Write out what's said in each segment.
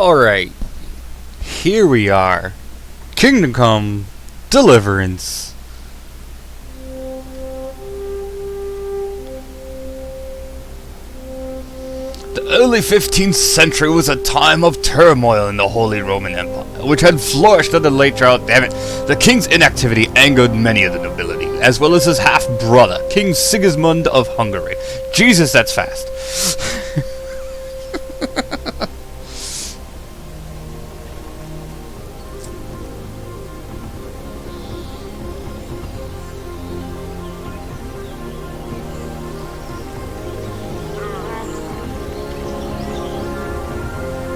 Alright, here we are. Kingdom Come Deliverance. The early 15th century was a time of turmoil in the Holy Roman Empire, which had flourished under the late drought. Damn it. The king's inactivity angered many of the nobility, as well as his half-brother, King Sigismund of Hungary. Jesus, that's fast.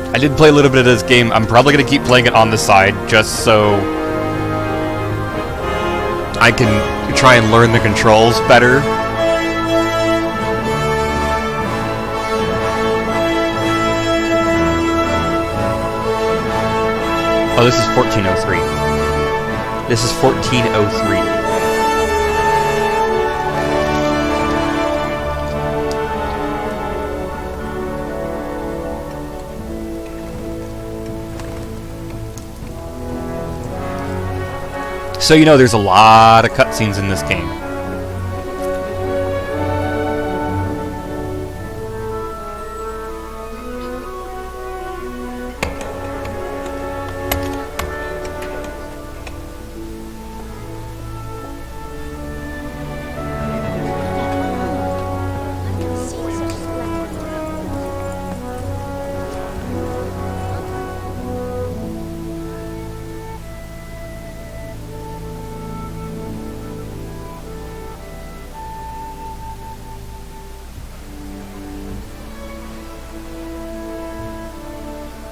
I did play a little bit of this game. I'm probably going to keep playing it on the side just so I can try and learn the controls better. Oh, this is 1403. This is 1403. So you know there's a lot of cutscenes in this game.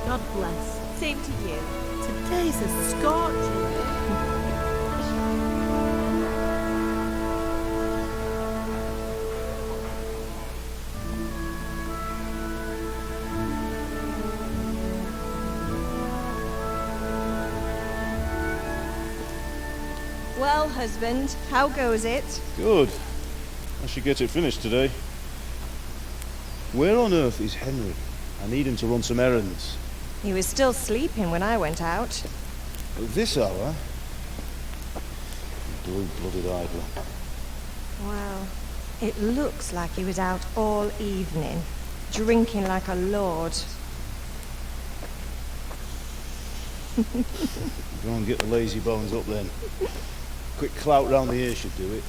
God bless. Same to you. Today's a scorcher. Well, husband, how goes it? Good. I should get it finished today. Where on earth is Henry? I need him to run some errands. He was still sleeping when I went out. At this hour? Blue-blooded idler. Well, it looks like he was out all evening, drinking like a lord. Go and get the lazy bones up then. Quick clout round the ear should do it.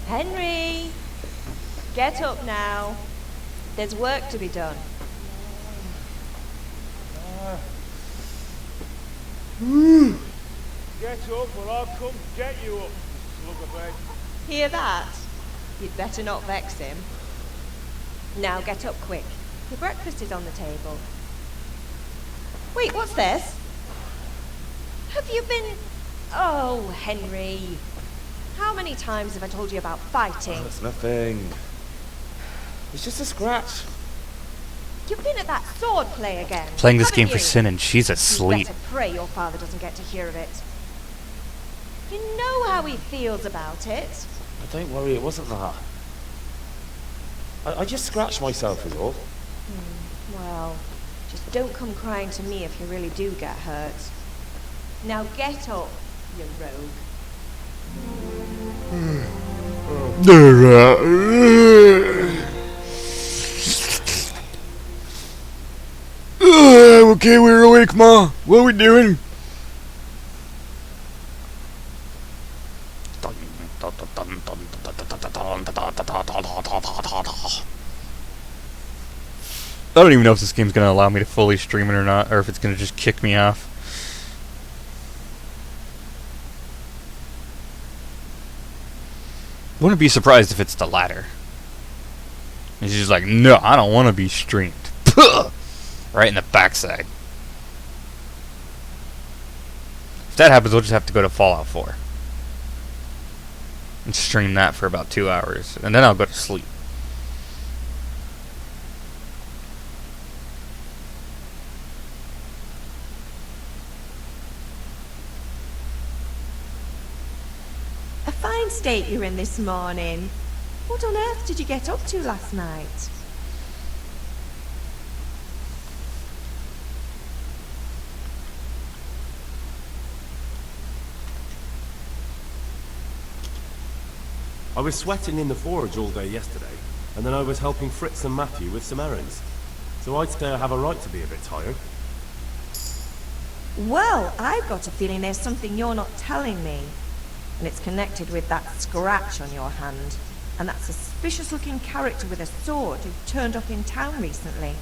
Henry! Get up now. There's work to be done. Get up or I'll come get you up, sluggerbag. Hear that? You'd better not vex him. Now get up quick. Your breakfast is on the table. Wait, what's this? Have you been... Oh, Henry. How many times have I told you about fighting? It's nothing. It's just a scratch. You've been at that sword play again. Playing this haven't game you? for sin and she's asleep. You better pray your father doesn't get to hear of it. You know how he feels about it. Don't worry, it wasn't that. I just scratched myself is all. Well, just don't come crying to me if you really do get hurt. Now get up, you rogue. Okay, we're awake, Ma. What are we doing? I don't even know if this game's gonna allow me to fully stream it or not, or if it's gonna just kick me off. Wouldn't be surprised if it's the latter. And she's just like, no, I don't want to be streamed. Puh! Right in the backside. If that happens, we'll just have to go to Fallout 4. And stream that for about 2 hours. And then I'll go to sleep. fine state you're in this morning. What on earth did you get up to last night? I was sweating in the forge all day yesterday, and then I was helping Fritz and Matthew with some errands. So I'd say I have a right to be a bit tired. Well, I've got a feeling there's something you're not telling me. And it's connected with that scratch on your hand. And that suspicious-looking character with a sword who turned up in town recently.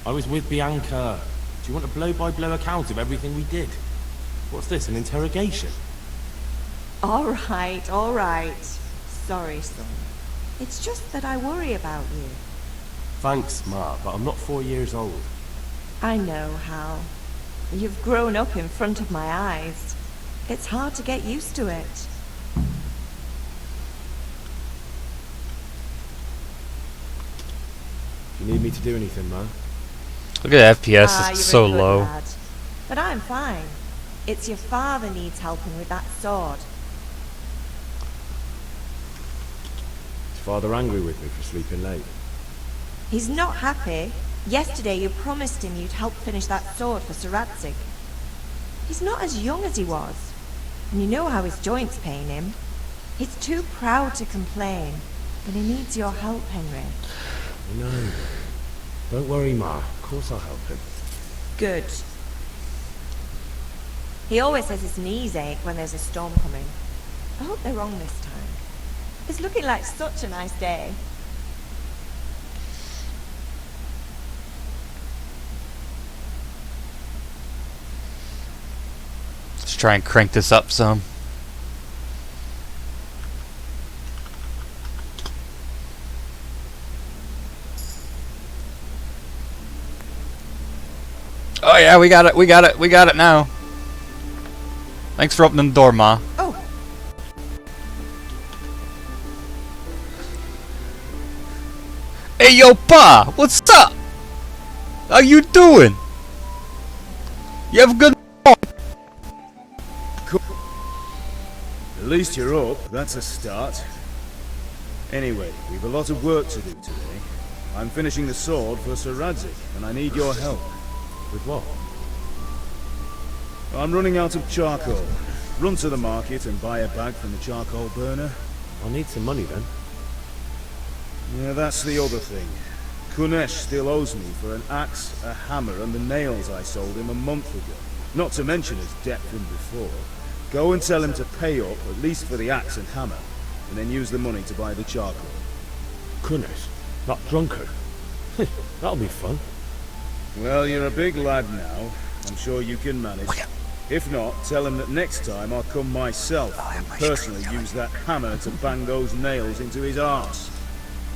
I was with Bianca. Do you want a blow-by-blow account of everything we did? What's this, an interrogation? All right. Sorry, son. It's just that I worry about you. Thanks, Ma, but I'm not 4 years old. I know, Hal. You've grown up in front of my eyes. It's hard to get used to it. Do you need me to do anything, Ma? Look at the FPS, You're it's a so good low. lad. But I'm fine. It's your father needs helping with that sword. Is Father angry with me for sleeping late? He's not happy. Yesterday you promised him you'd help finish that sword for Sir Radzig. He's not as young as he was. And you know how his joints pain him. He's too proud to complain. But he needs your help, Henry. I know. Don't worry, Ma. Of course I'll help him. Good. He always says his knees ache when there's a storm coming. I hope they're wrong this time. It's looking like such a nice day. Let's try and crank this up some. Oh yeah, we got it now. Thanks for opening the door, Ma. Oh, Hey yo, Pa, what's up? How you doing? You have a good At least you're up, that's a start. Anyway, we've a lot of work to do today. I'm finishing the sword for Sir Radzig, and I need your help. With what? I'm running out of charcoal. Run to the market and buy a bag from the charcoal burner. I'll need some money then. Yeah, that's the other thing. Kunesh still owes me for an axe, a hammer, and the nails I sold him a month ago. Not to mention his debt from before. Go and tell him to pay up, at least for the axe and hammer, and then use the money to buy the charcoal. Goodness, that drunkard. That'll be fun. Well, you're a big lad now. I'm sure you can manage. If not, tell him that next time I'll come myself and personally use that hammer to bang those nails into his arse.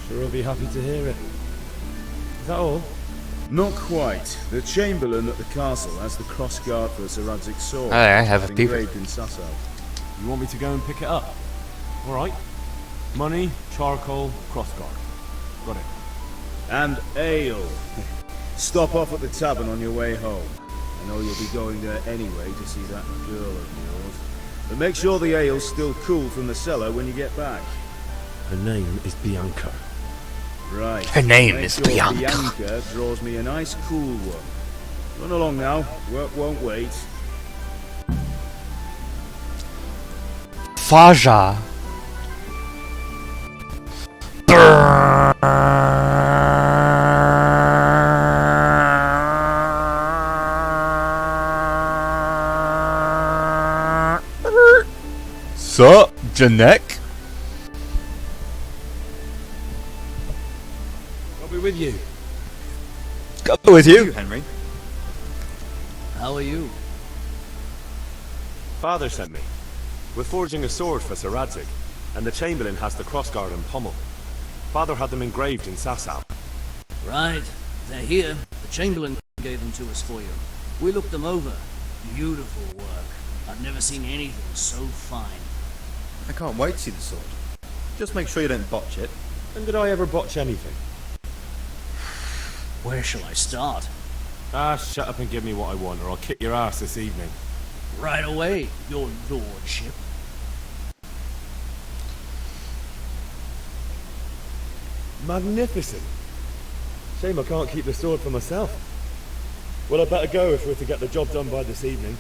Sure he'll be happy to hear it. Is that all? Not quite. The Chamberlain at the castle has the crossguard for Sir Radzig's sword. I have a peep. engraved in Sasau. You want me to go and pick it up? Alright. Money, charcoal, crossguard. Got it. And ale. Stop off at the tavern on your way home. I know you'll be going there anyway to see that girl of yours. But make sure the ale's still cool from the cellar when you get back. Her name is Bianca. Right. Her name Make is sure Bianca. Bianca draws me a nice cool one. Run along now. Work won't wait. Faja. Sup, Janek? I'll be with you. Go with you. Henry. How are you? Father sent me. We're forging a sword for Sir Radzig, and the Chamberlain has the crossguard and pommel. Father had them engraved in Sasau. Right, they're here. The Chamberlain gave them to us for you. We looked them over. Beautiful work. I've never seen anything so fine. I can't wait to see the sword. Just make sure you don't botch it. When did I ever botch anything? Where shall I start? Ah, shut up and give me what I want, or I'll kick your ass this evening. Right away, your lordship. Magnificent. Shame I can't keep the sword for myself. Well, I'd better go if we're to get the job done by this evening.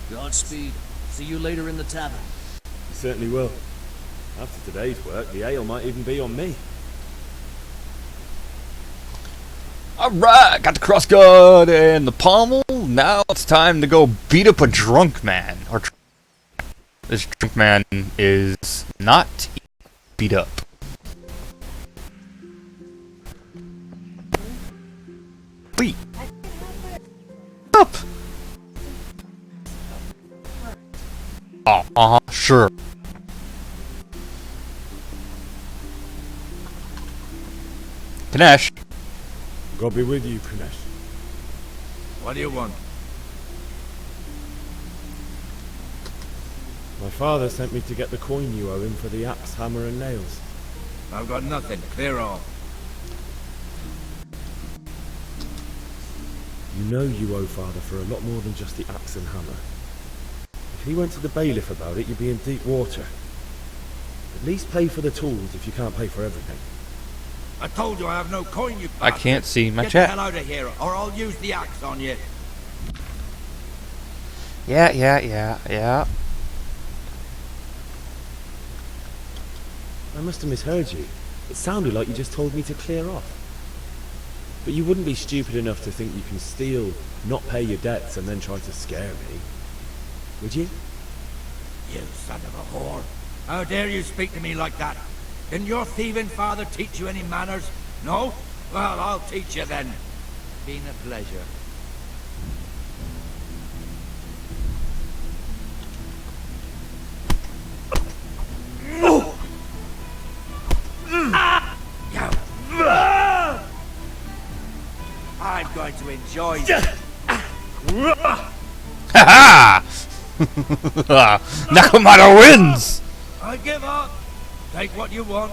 Godspeed. See you later in the tavern. You certainly will. After today's work, the ale might even be on me. Alright, got the crossguard and the pommel. Now it's time to go beat up a drunk man. This drunk man is not beat up. Beat up. Oh, sure. Ganesh. God be with you, Kunesh. What do you want? My father sent me to get the coin you owe him for the axe, hammer and nails. I've got nothing. Clear off. You know you owe father for a lot more than just the axe and hammer. If he went to the bailiff about it, you'd be in deep water. At least pay for the tools if you can't pay for everything. I told you I have no coin, you I bastard. can't see my Get chat. the hell out of here, or I'll use the axe on you. Yeah. I must have misheard you. It sounded like you just told me to clear off. But you wouldn't be stupid enough to think you can steal, not pay your debts, and then try to scare me. Would you? You son of a whore. How dare you speak to me like that? Didn't your thieving father teach you any manners? No? Well, I'll teach you then. Been a pleasure. I'm going to enjoy this. Ha Nekomata wins! I give up. Take what you want.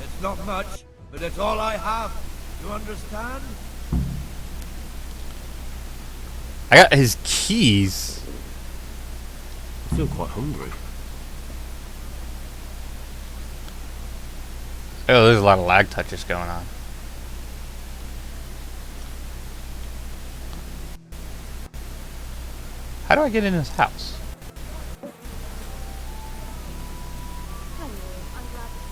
It's not much, but it's all I have. You understand? I got his keys. I feel quite hungry. Oh, there's a lot of lag touches going on. How do I get in his house? Hello, I'm glad to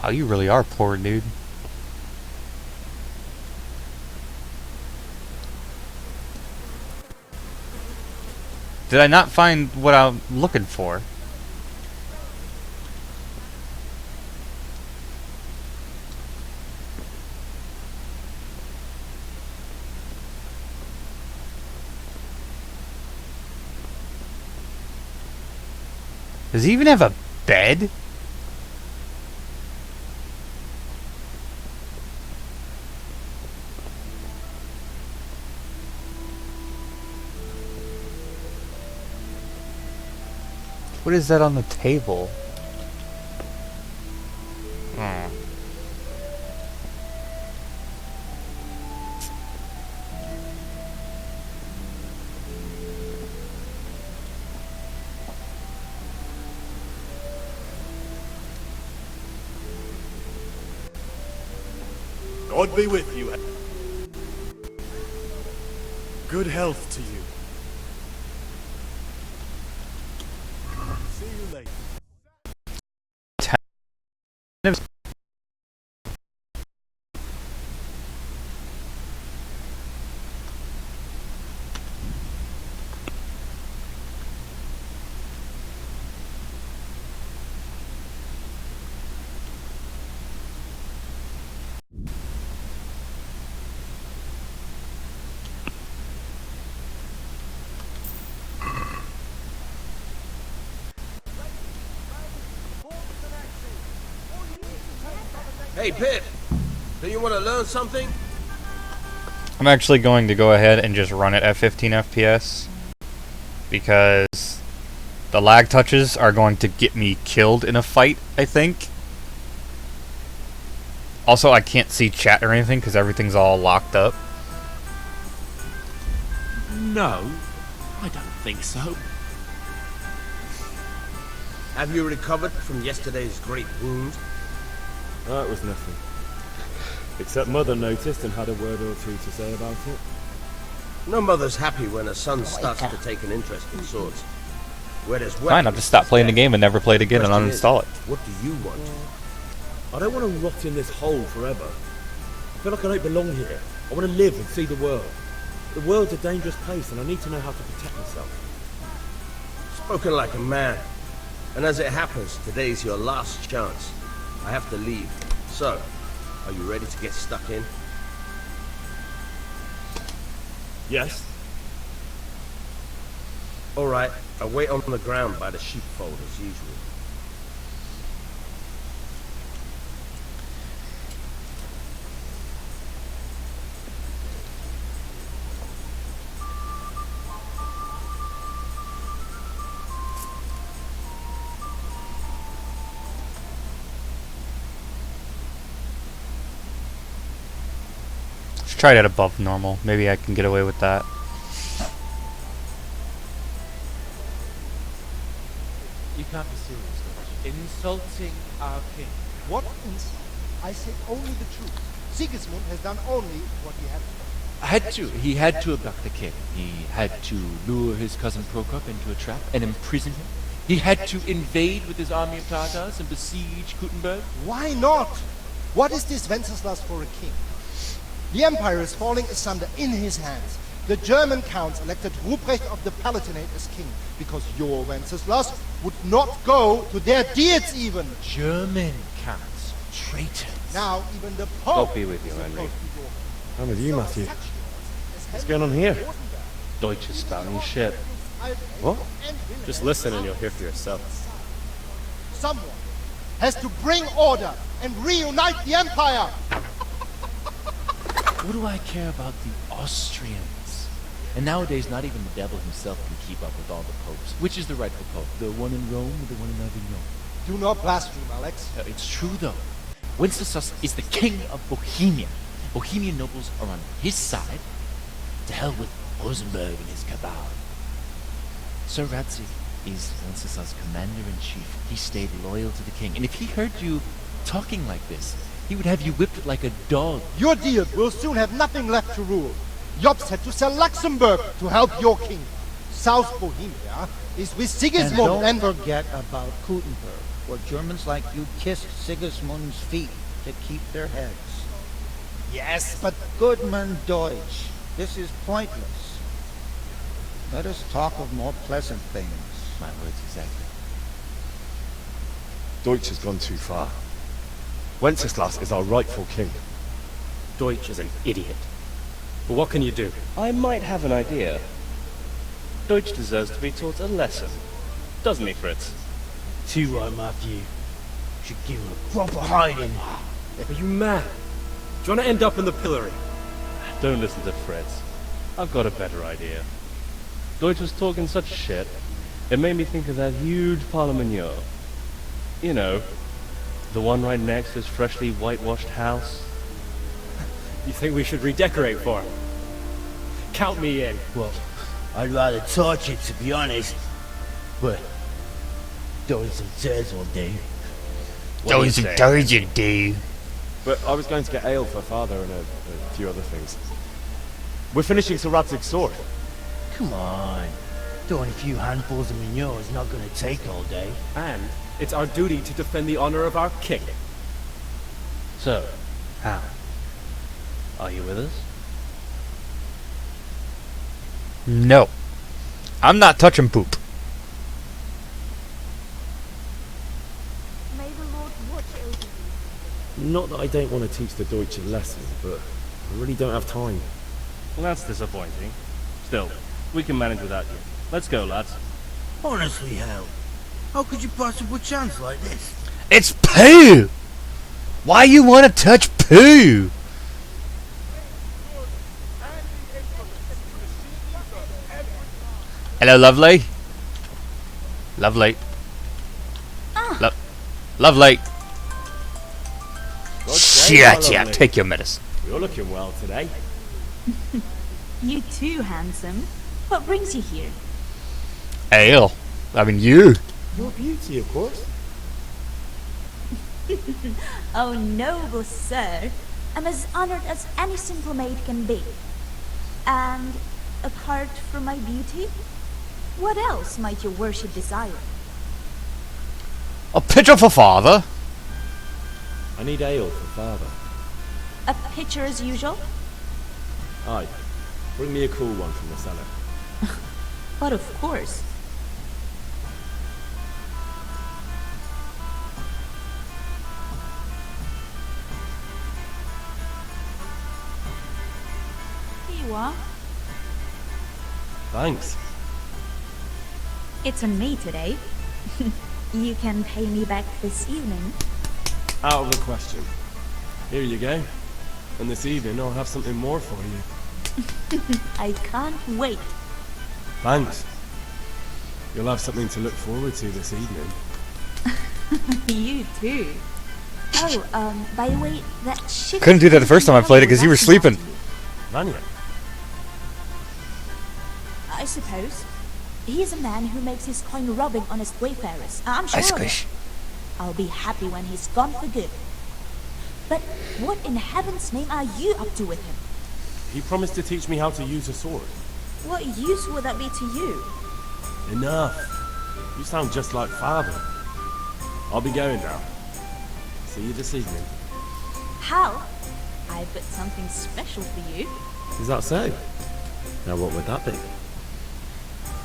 Wow, you really are poor, dude. Did I not find what I'm looking for? Does he even have a bed? What is that on the table? Hmm. God be with you. Good health to you. Hey, Pip. Do you want to learn something? I'm actually going to go ahead and just run it at 15 FPS because the lag touches are going to get me killed in a fight, I think. Also, I can't see chat or anything because everything's all locked up. No, I don't think so. Have you recovered from yesterday's great wound? Oh, it was nothing. Except Mother noticed and had a word or two to say about it. No mother's happy when her son starts to take an interest in swords. Whereas Fine, I'll just stop playing the game and never play it again and uninstall it. What do you want? I don't want to rot in this hole forever. I feel like I don't belong here. I want to live and see the world. The world's a dangerous place and I need to know how to protect myself. Spoken like a man. And as it happens, today's your last chance. I have to leave. So, are you ready to get stuck in? Yes? Alright, I'll wait on the ground by the sheepfold as usual. Let's try that above normal. Maybe I can get away with that. You can't be serious, George. Insulting our king. What is? I say only the truth. Sigismund has done only what he had to do. He had to abduct the king. He had to lure his cousin Prokop into a trap and imprison him. He had to invade with his army of Tatars and besiege Gutenberg. Why not? What is this Wenceslas for a king? The empire is falling asunder in his hands. The German counts elected Ruprecht of the Palatinate as king because your Wenceslas would not go to their deeds even. German counts. Traitors. Now even the Pope... God be with you, Henry. I'm I'm with you, Matthew. What's going on here? Deutsch is spouting shit. What? Just listen and you'll hear for yourself. Someone has to bring order and reunite the empire. What do I care about the Austrians? And nowadays, not even the devil himself can keep up with all the popes. Which is the rightful pope? The one in Rome or the one in Avignon? Do not blaspheme, Alex. It's true, though. Wenceslas is the king of Bohemia. Bohemian nobles are on his side. To hell with Rosenberg and his cabal. Sir Radzic is Wenceslas' commander-in-chief. He stayed loyal to the king. And if he heard you talking like this, he would have you whipped like a dog. Your deal will soon have nothing left to rule. Jobst had to sell Luxembourg to help your king. South Bohemia is with Sigismund and don't forget about Gutenberg, where Germans like you kissed Sigismund's feet to keep their heads. Yes, but Goodman Deutsch, this is pointless. Let us talk of more pleasant things. My words exactly. Deutsch has gone too far. Wenceslas is our rightful king. Deutsch is an idiot. But what can you do? I might have an idea. Deutsch deserves to be taught a lesson. Doesn't he, Fritz? Too right, Matthew. Should give him a proper hiding. Are you mad? Do you want to end up in the pillory? Don't listen to Fritz. I've got a better idea. Deutsch was talking such shit, it made me think of that huge parliament. You know, the one right next to his freshly whitewashed house. You think we should redecorate for him? Count me in. Well, I'd rather torch it, to be honest. But doing some turds all day. Doing some turds all day. But I was going to get ale for father and a few other things. We're finishing Sir Radzig's sword. Come on. Doing a few handfuls of manure is not going to take all day. And it's our duty to defend the honor of our king. So, how? Are you with us? No. I'm not touching poop. May the Lord watch over you. Not that I don't want to teach the Deutsch a lesson, but I really don't have time. Well, that's disappointing. Still, we can manage without you. Let's go, lads. Honestly, Hal. How could you possibly chance like this? It's poo! Why you want to touch poo? Hello, lovely. Lovely. Lovely. Shut up. Take your medicine. You're looking well today. You too, handsome. What brings you here? Ale. I mean, you. Your beauty, of course. Oh, noble sir. I'm as honored as any simple maid can be. And apart from my beauty, what else might your worship desire? A pitcher for father. I need ale for father. A pitcher as usual? Aye. Bring me a cool one from the cellar. But of course. Here you are. Thanks. It's on me today. You can pay me back this evening. Out of the question. Here you go. And this evening I'll have something more for you. I can't wait. Thanks. You'll have something to look forward to this evening. You too. Oh, by the way, that shit... Couldn't do that the first time I played it because you were sleeping. Vanya. I suppose. He is a man who makes his coin robbing honest wayfarers. I'm sure of it. I'll be happy when he's gone for good. But what in heaven's name are you up to with him? He promised to teach me how to use a sword. What use would that be to you? Enough. You sound just like father. I'll be going now. See you this evening. How? I've got something special for you. Is that so? Now what would that be?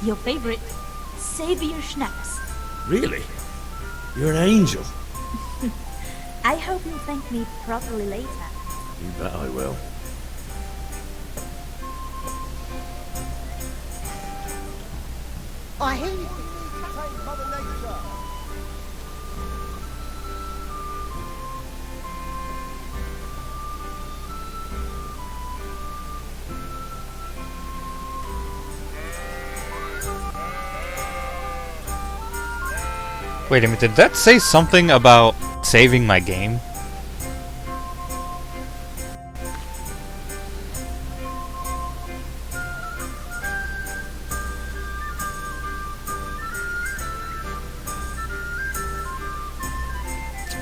Your favorite Savior Schnapps. Really? You're an angel. I hope you'll thank me properly later. You bet I will. I hear you contain Mother Nature. Wait a minute, did that say something about saving my game?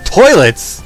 Toilets?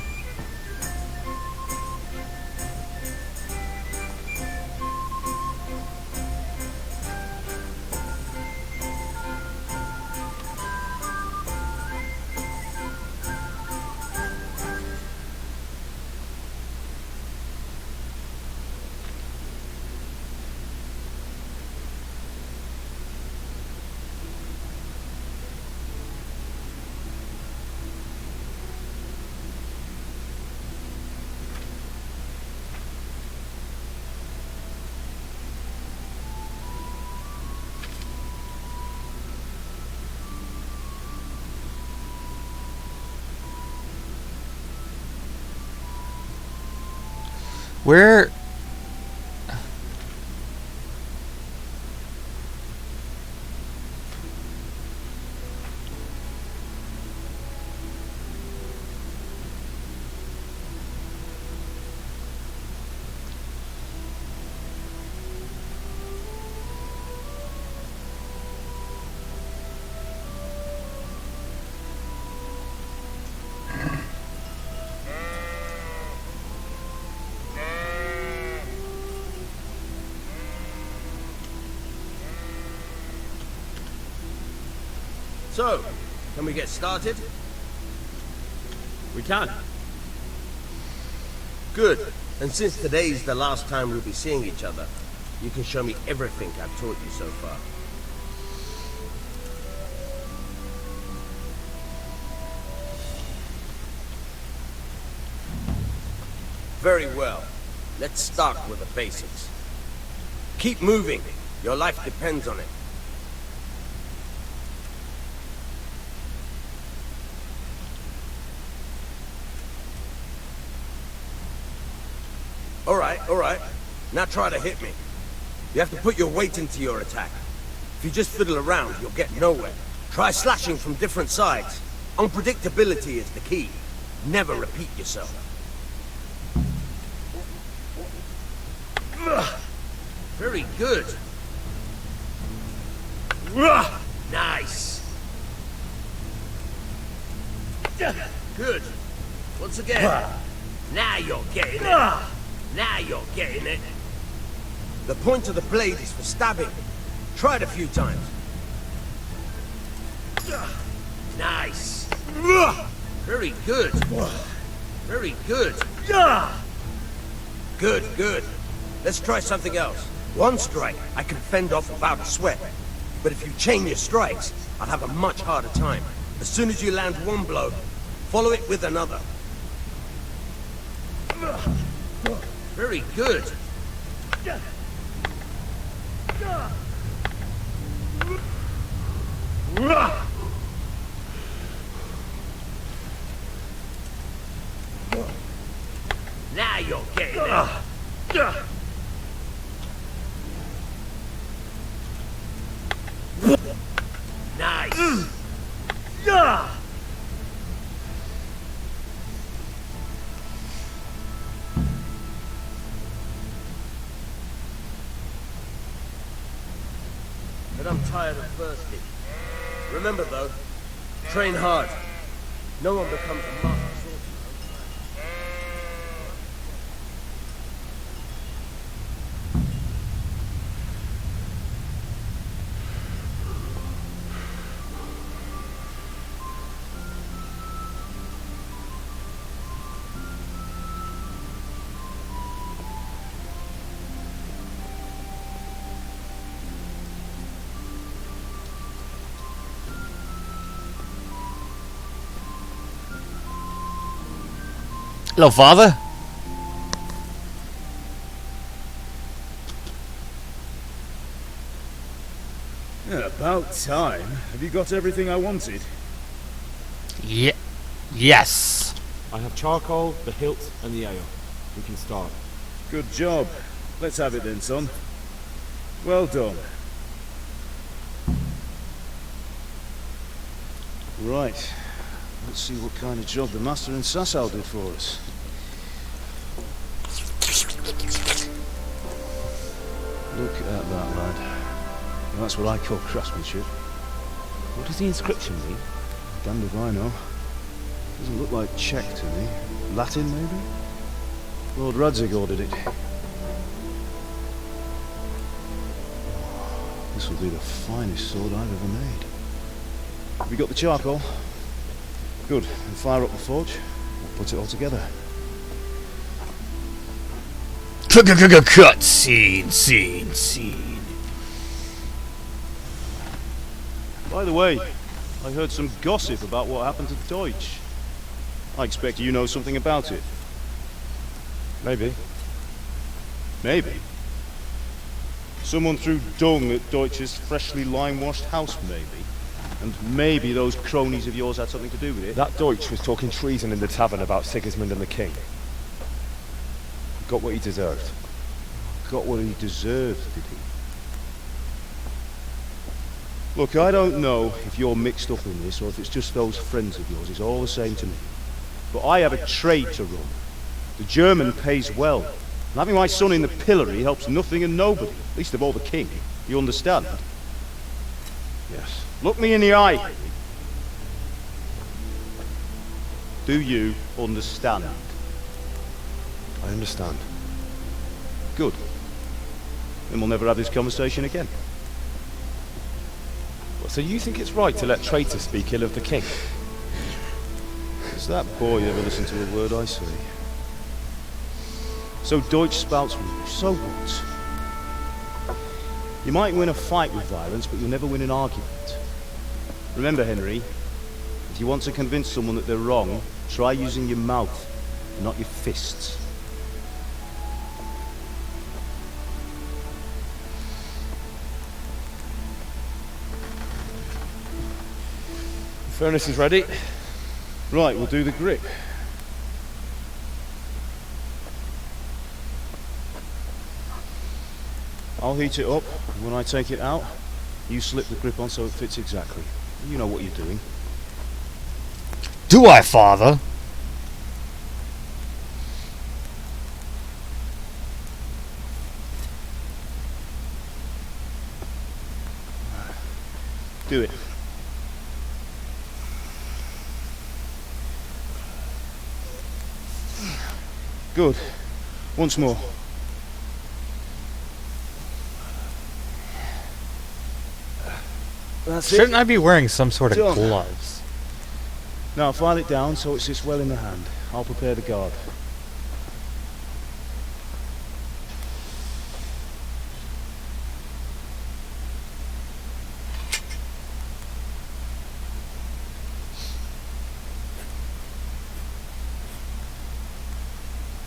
Where... So, can we get started? We can. Good. And since today's the last time we'll be seeing each other, you can show me everything I've taught you so far. Very well. Let's start with the basics. Keep moving. Your life depends on it. alright. Now try to hit me. You have to put your weight into your attack. If you just fiddle around, you'll get nowhere. Try slashing from different sides. Unpredictability is the key. Never repeat yourself. Very good. Nice. Good. Once again. Now you're getting it. Now you're getting it. The point of the blade is for stabbing. Try it a few times. Nice. Very good. Very good. Good, good. Let's try something else. One strike, I can fend off without a sweat. But if you chain your strikes, I'll have a much harder time. As soon as you land one blow, follow it with another. Very good. Now you're getting it. Nice. But I'm tired of thirsty. Remember though, train hard. No one becomes a master sorcerer. Hello, father. Yeah, about time. Have you got everything I wanted? Yes. I have charcoal, the hilt, and the ale. We can start. Good job. Let's have it then, son. Well done. Right. Let's see what kind of job the Master and Sasau did for us. Look at that, lad. That's what I call craftsmanship. What does the inscription mean? Damned if I know. Doesn't look like Czech to me. Latin, maybe? Lord Radzig ordered it. This will be the finest sword I've ever made. Have you got the charcoal? Good. And fire up the forge. We'll put it all together. Cut scene. By the way, I heard some gossip about what happened to Deutsch. I expect you know something about it. Maybe. Maybe. Someone threw dung at Deutsch's freshly lime-washed house, maybe. And maybe those cronies of yours had something to do with it. That Deutsch was talking treason in the tavern about Sigismund and the king. He got what he deserved. Got what he deserved, did he? Look, I don't know if you're mixed up in this or if it's just those friends of yours. It's all the same to me. But I have a trade to run. The German pays well. And having my son in the pillory helps nothing and nobody, least of all the king. You understand? Yes. Look me in the eye. Do you understand? I understand. Good. Then we'll never have this conversation again. So you think it's right to let traitors speak ill of the king? Does that boy ever listen to a word I say? So Deutsch spouts with you. So what? You might win a fight with violence, but you'll never win an argument. Remember, Henry, if you want to convince someone that they're wrong, try using your mouth, not your fists. The furnace is ready. Right, we'll do the grip. I'll heat it up, and when I take it out, you slip the grip on so it fits exactly. You know what you're doing. Do I, father? Do it. Good. Once more. That's it. Shouldn't I be wearing some sort of Done. gloves? Now file it down so it sits well in the hand. I'll prepare the guard.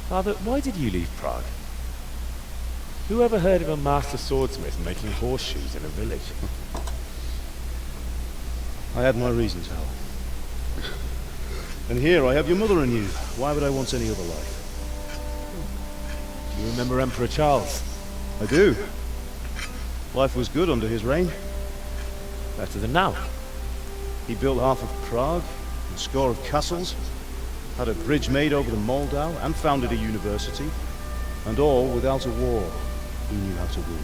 Father, why did you leave Prague? Who ever heard of a master swordsmith making horseshoes in a village? I had my reasons, Hal. And here I have your mother and you. Why would I want any other life? You remember Emperor Charles? I do. Life was good under his reign. Better than now. He built half of Prague, a score of castles, had a bridge made over the Moldau, and founded a university. And all without a war. He knew how to rule.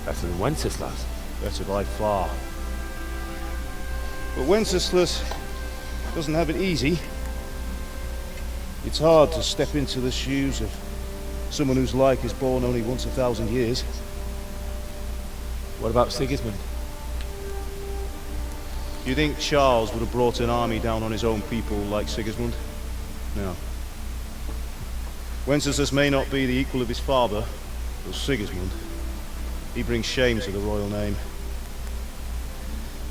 Better than Wenceslas. Better by far. But Wenceslas doesn't have it easy. It's hard to step into the shoes of someone whose like is born only once 1,000 years. What about Sigismund? You think Charles would have brought an army down on his own people like Sigismund? No. Wenceslas may not be the equal of his father, but Sigismund, he brings shame to the royal name.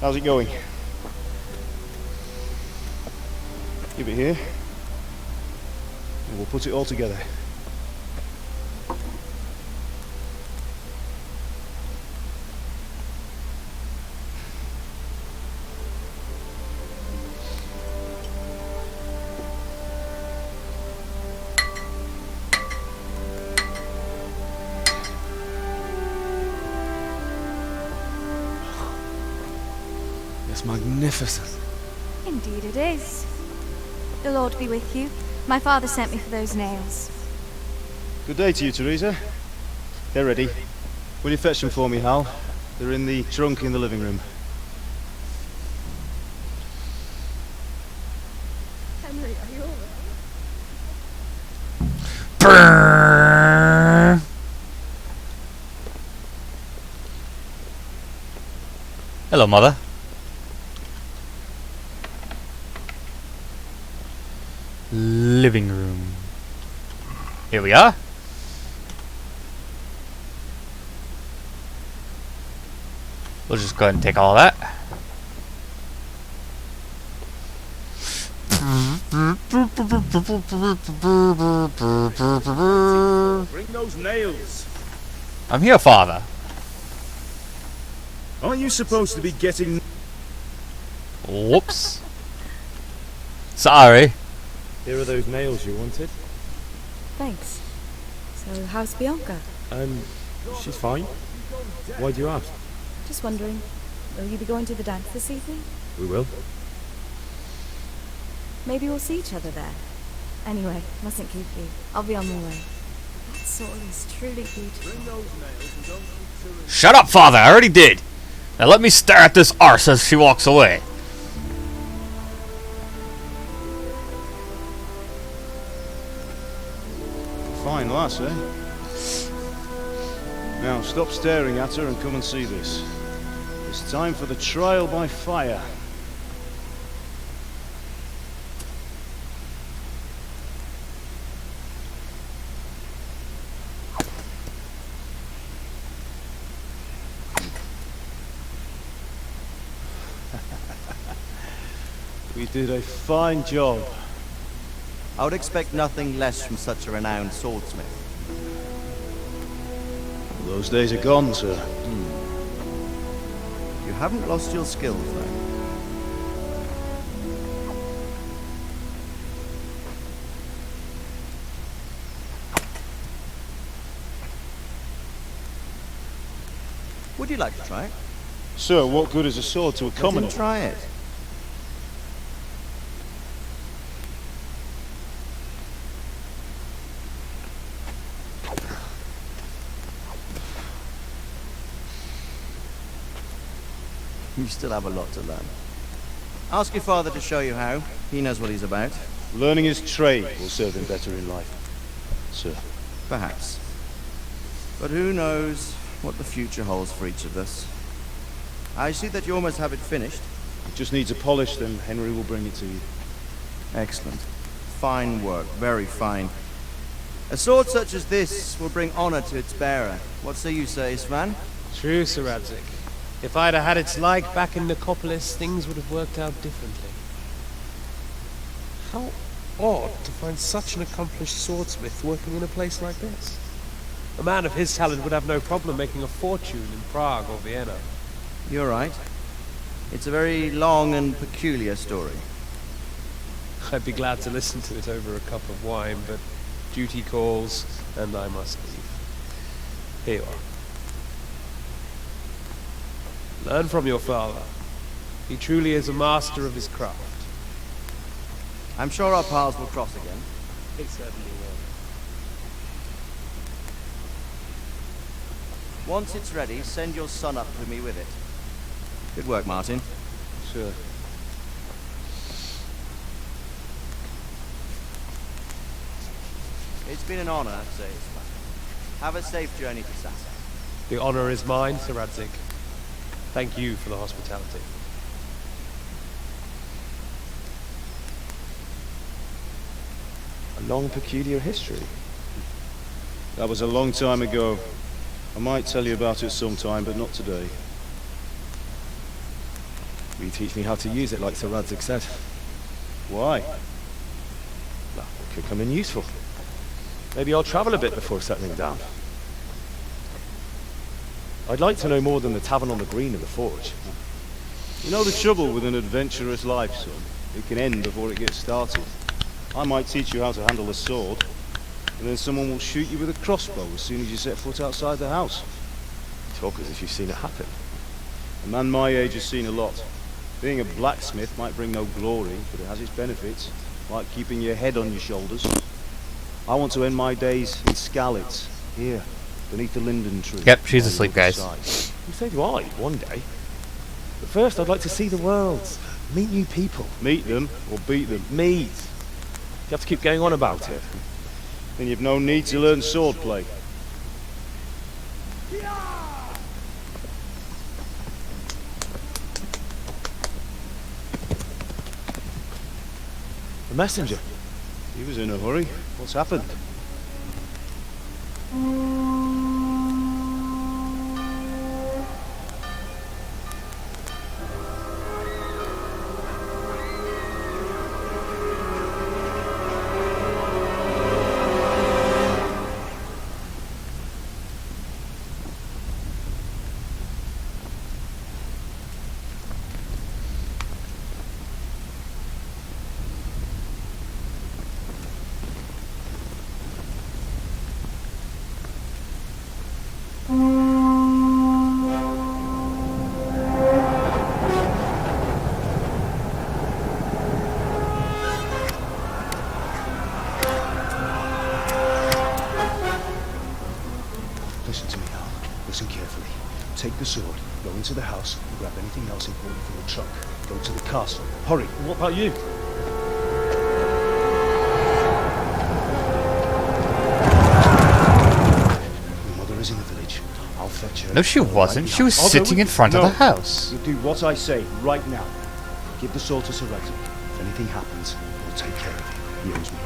How's it going? Give it here, and we'll put it all together. It's magnificent. Indeed it is. The Lord be with you. My father sent me for those nails. Good day to you, Teresa. They're ready. Will you fetch them for me, Hal? They're in the trunk in the living room. Henry, are you alright? Brrrr. Hello, Mother. Living room. Here we are. We'll just go ahead and take all that. Bring those nails. I'm here, Father. Aren't you supposed to be getting... Whoops. Sorry. Here are those nails you wanted. Thanks. So, how's Bianca? She's fine. Why do you ask? Just wondering, will you be going to the dance this evening? We will. Maybe we'll see each other there. Anyway, mustn't keep you. I'll be on my way. That sword is truly beautiful. Shut up, Father. I already did. Now let me stare at this arse as she walks away. Fine lass, eh? Now stop staring at her and come and see this. It's time for the trial by fire. We did a fine job. I would expect nothing less from such a renowned swordsmith. Those days are gone, sir. You haven't lost your skills, though. Would you like to try it? Sir, what good is a sword to a commoner? Let him try it. You still have a lot to learn. Ask your father to show you how. He knows what he's about. Learning his trade will serve him better in life, sir. Perhaps. But who knows what the future holds for each of us. I see that you almost have it finished. It just needs a polish, then Henry will bring it to you. Excellent. Fine work, very fine. A sword such as this will bring honor to its bearer. What say you, Sir Isvan? True, Sir Radzik. If I'd have had its like back in Nicopolis, things would have worked out differently. How odd to find such an accomplished swordsmith working in a place like this. A man of his talent would have no problem making a fortune in Prague or Vienna. You're right. It's a very long and peculiar story. I'd be glad to listen to it over a cup of wine, but duty calls, and I must leave. Here you are. Learn from your father. He truly is a master of his craft. I'm sure our paths will cross again. It certainly will. Once it's ready, send your son up to me with it. Good work, Martin. Sure. It's been an honor, Sir Isvan. Have a safe journey to Sassa. The honor is mine, Sir Radzik. Thank you for the hospitality. A long, peculiar history. That was a long time ago. I might tell you about it sometime, but not today. Will you teach me how to use it like Sir Radzik said? Why? Well, it could come in useful. Maybe I'll travel a bit before settling down. I'd like to know more than the tavern on the green and the forge. You know the trouble with an adventurous life, son? It can end before it gets started. I might teach you how to handle a sword, and then someone will shoot you with a crossbow as soon as you set foot outside the house. You talk as if you've seen it happen. A man my age has seen a lot. Being a blacksmith might bring no glory, but it has its benefits, like keeping your head on your shoulders. I want to end my days in Skalitz, here, beneath the linden tree. Yep, she's asleep, guys. So do I, one day. But first, I'd like to see the world. Meet new people. Meet them, or beat them? Meet. You have to keep going on about it. Then you've no need to learn swordplay. The messenger. He was in a hurry. What's happened? Listen to me now. Listen carefully. Take the sword, go into the house, and grab anything else important from the trunk. Go to the castle. Hurry. What about you? Your mother is in the village. I'll fetch her. No, she wasn't. She was sitting in front of the house. You do what I say right now. Give the sword to Sir Radzik. If anything happens, we'll take care of him. He owes me.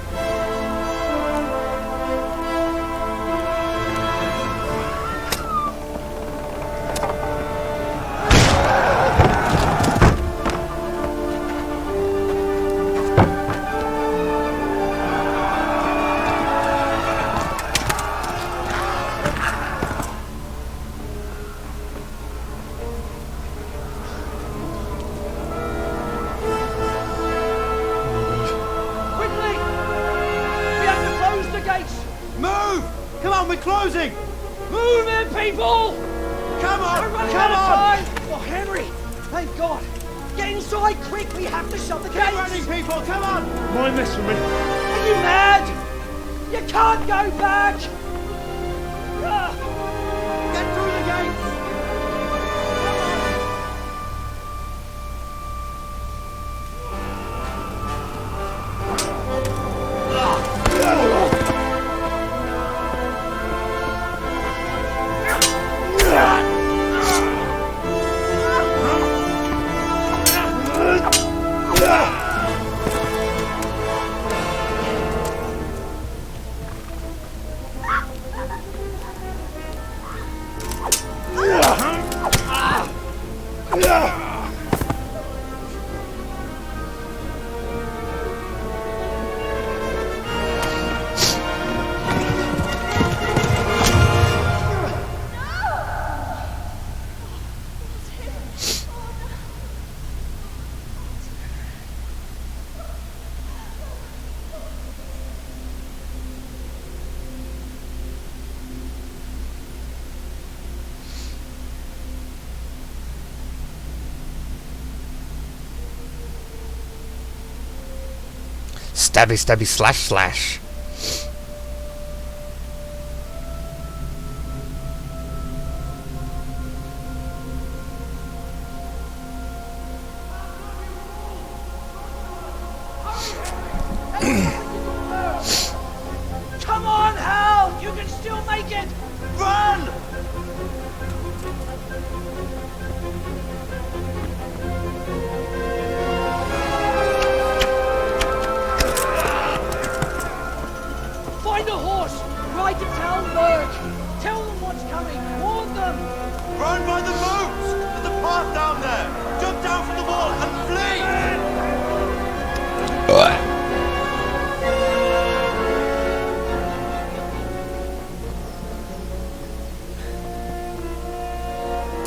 Move! Come on, we're closing! Move it, people! Come on! We're running Come out of on! time! Oh, Henry! Thank God! Get inside quick! We have to shut the gates! Get ready, people! Come on! Mind this for me. Are you mad? You can't go back! Get through the gates! Stabby, stabby, slash, slash. Come on, Hal! You can still make it! Run! Find a horse! Ride to Talmberg! Tell them what's coming! Warn them! Run by the boats! There's a path down there! Jump down from the wall and flee!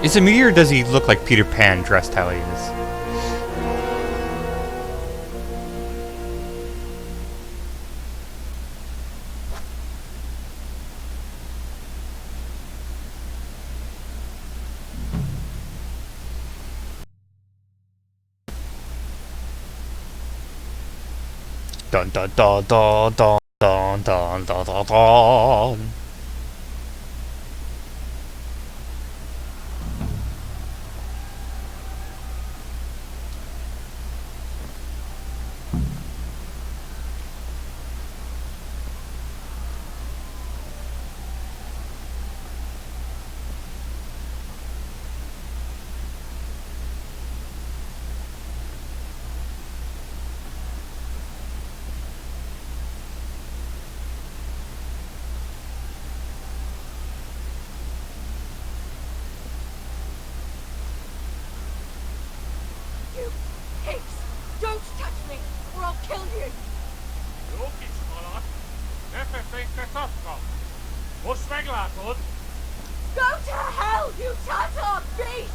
Is it me or does he look like Peter Pan dressed how he is? Dun dun dun dun dun dun dun dun dun dun. You pigs! Don't touch me, or I'll kill you! Go to hell, you Tatar beast!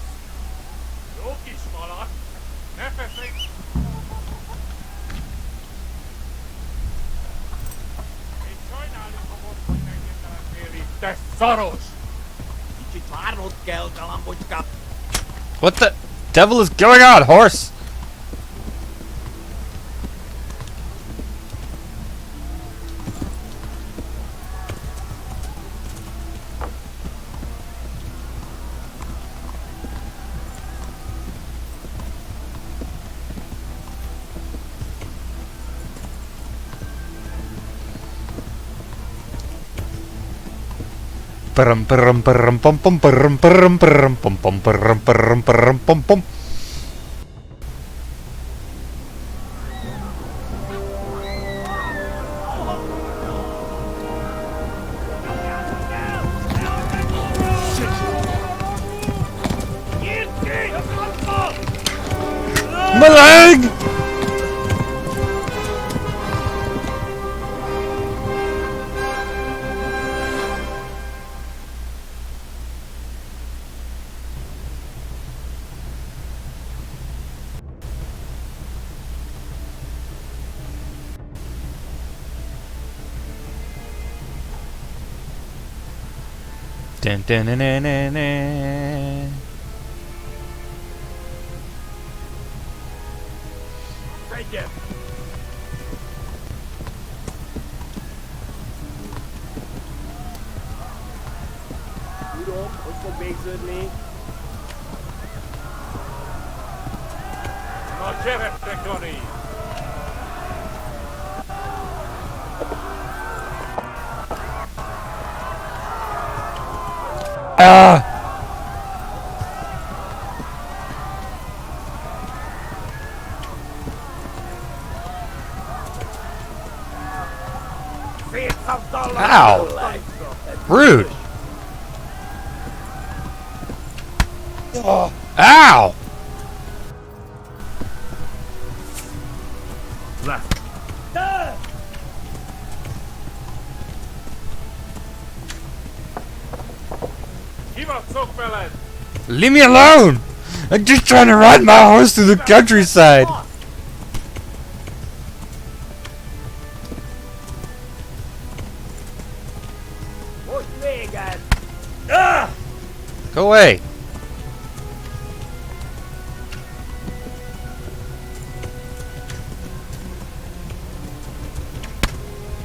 What the devil is going on, horse? Pum pum pum pum pum pum pum pum pum pum pum pum pum pum pum. My leg! Dun, dun, dun, dun, dun, dun. Thank you. Ah! Ow! Rude! Ow! Left. Leave me alone! I'm just trying to ride my horse through the countryside. Go away.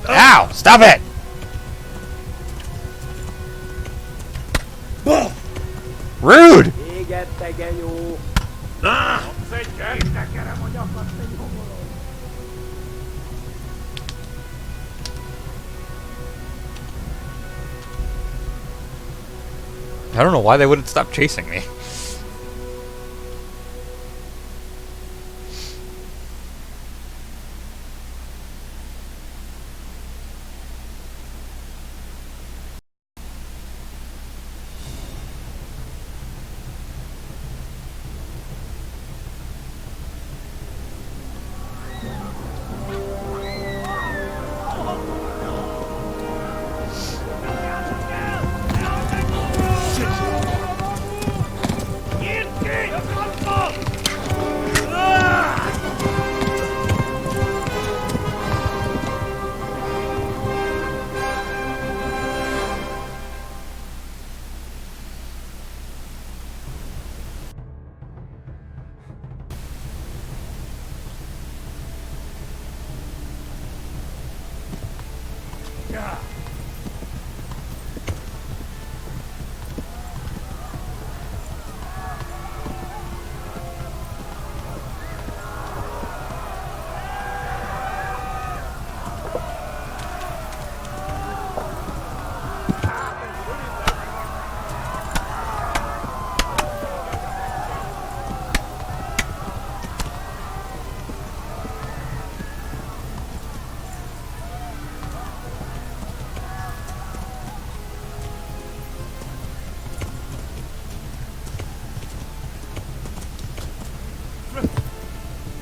Ow! Stop it! Rude! I don't know why they wouldn't stop chasing me.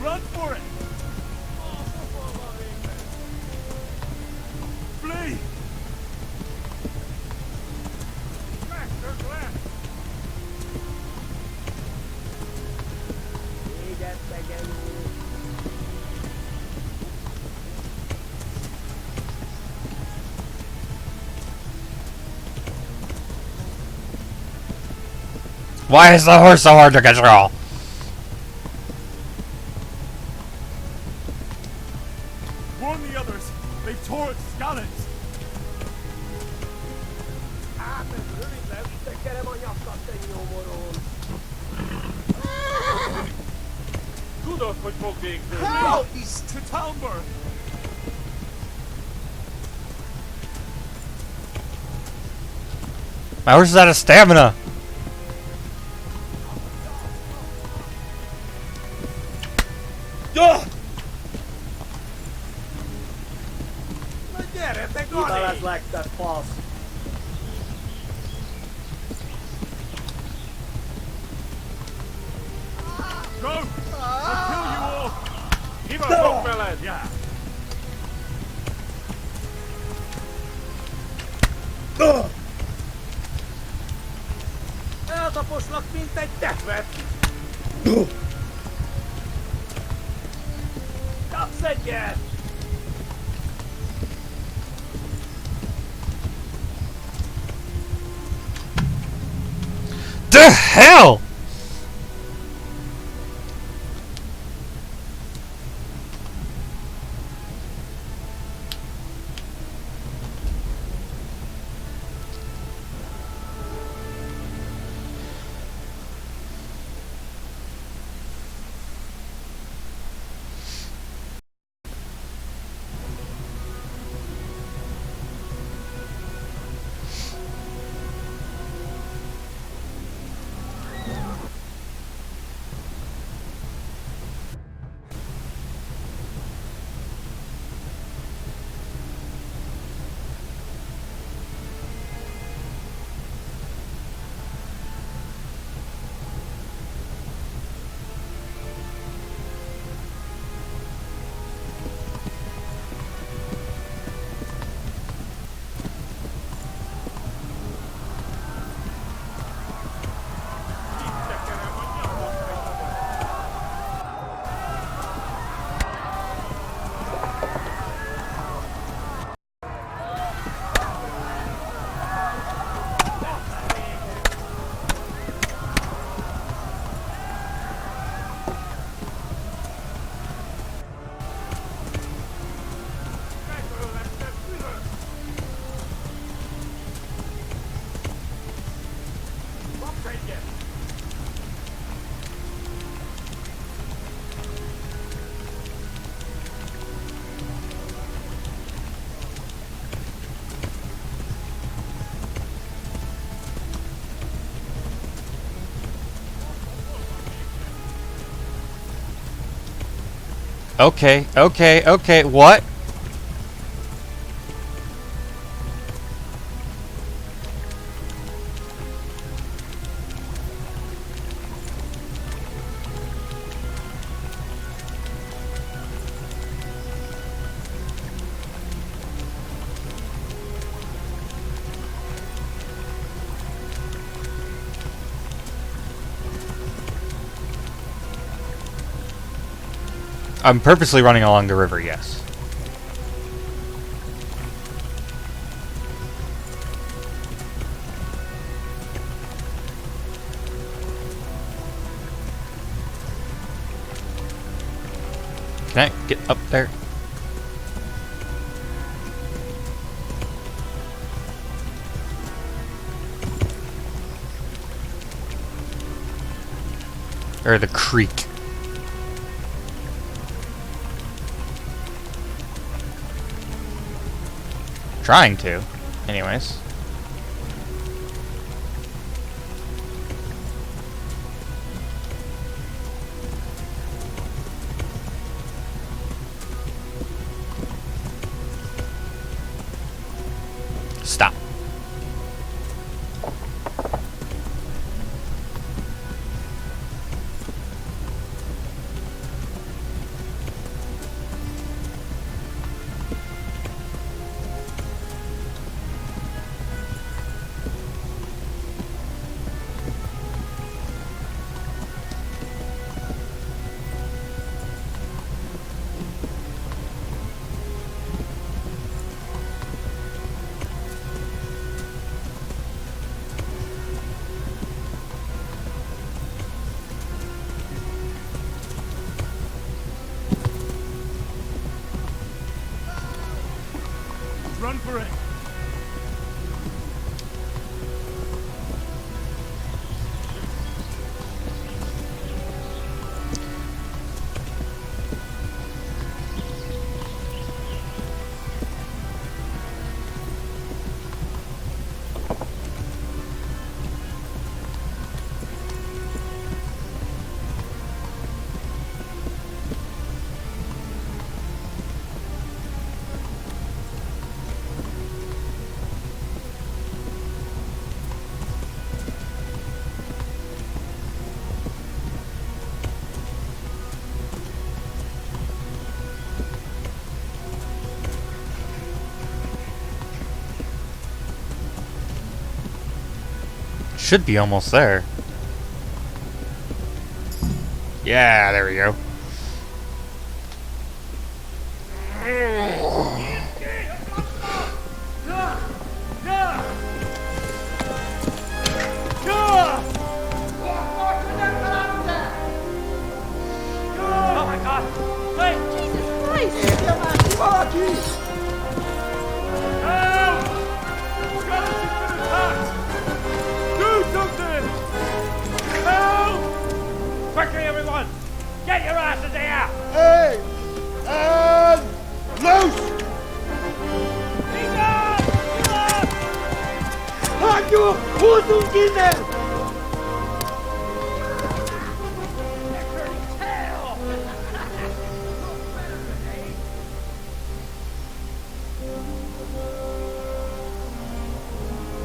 Run for it! Flee! Why is the horse so hard to control? Warn the others! They tore its scallops! Help! He's to Talmberg! My horse is out of stamina. Go! I'll kill you all! Give up, Hochfeld! Yeah. Eltaposlak mint egy tekvet! Kapsz egyet! the hell? Okay, what? I'm purposely running along the river, yes. Can I get up there? Or the creek. Trying to, anyways. Stop. Run for it! Should be almost there. Yeah, there we go.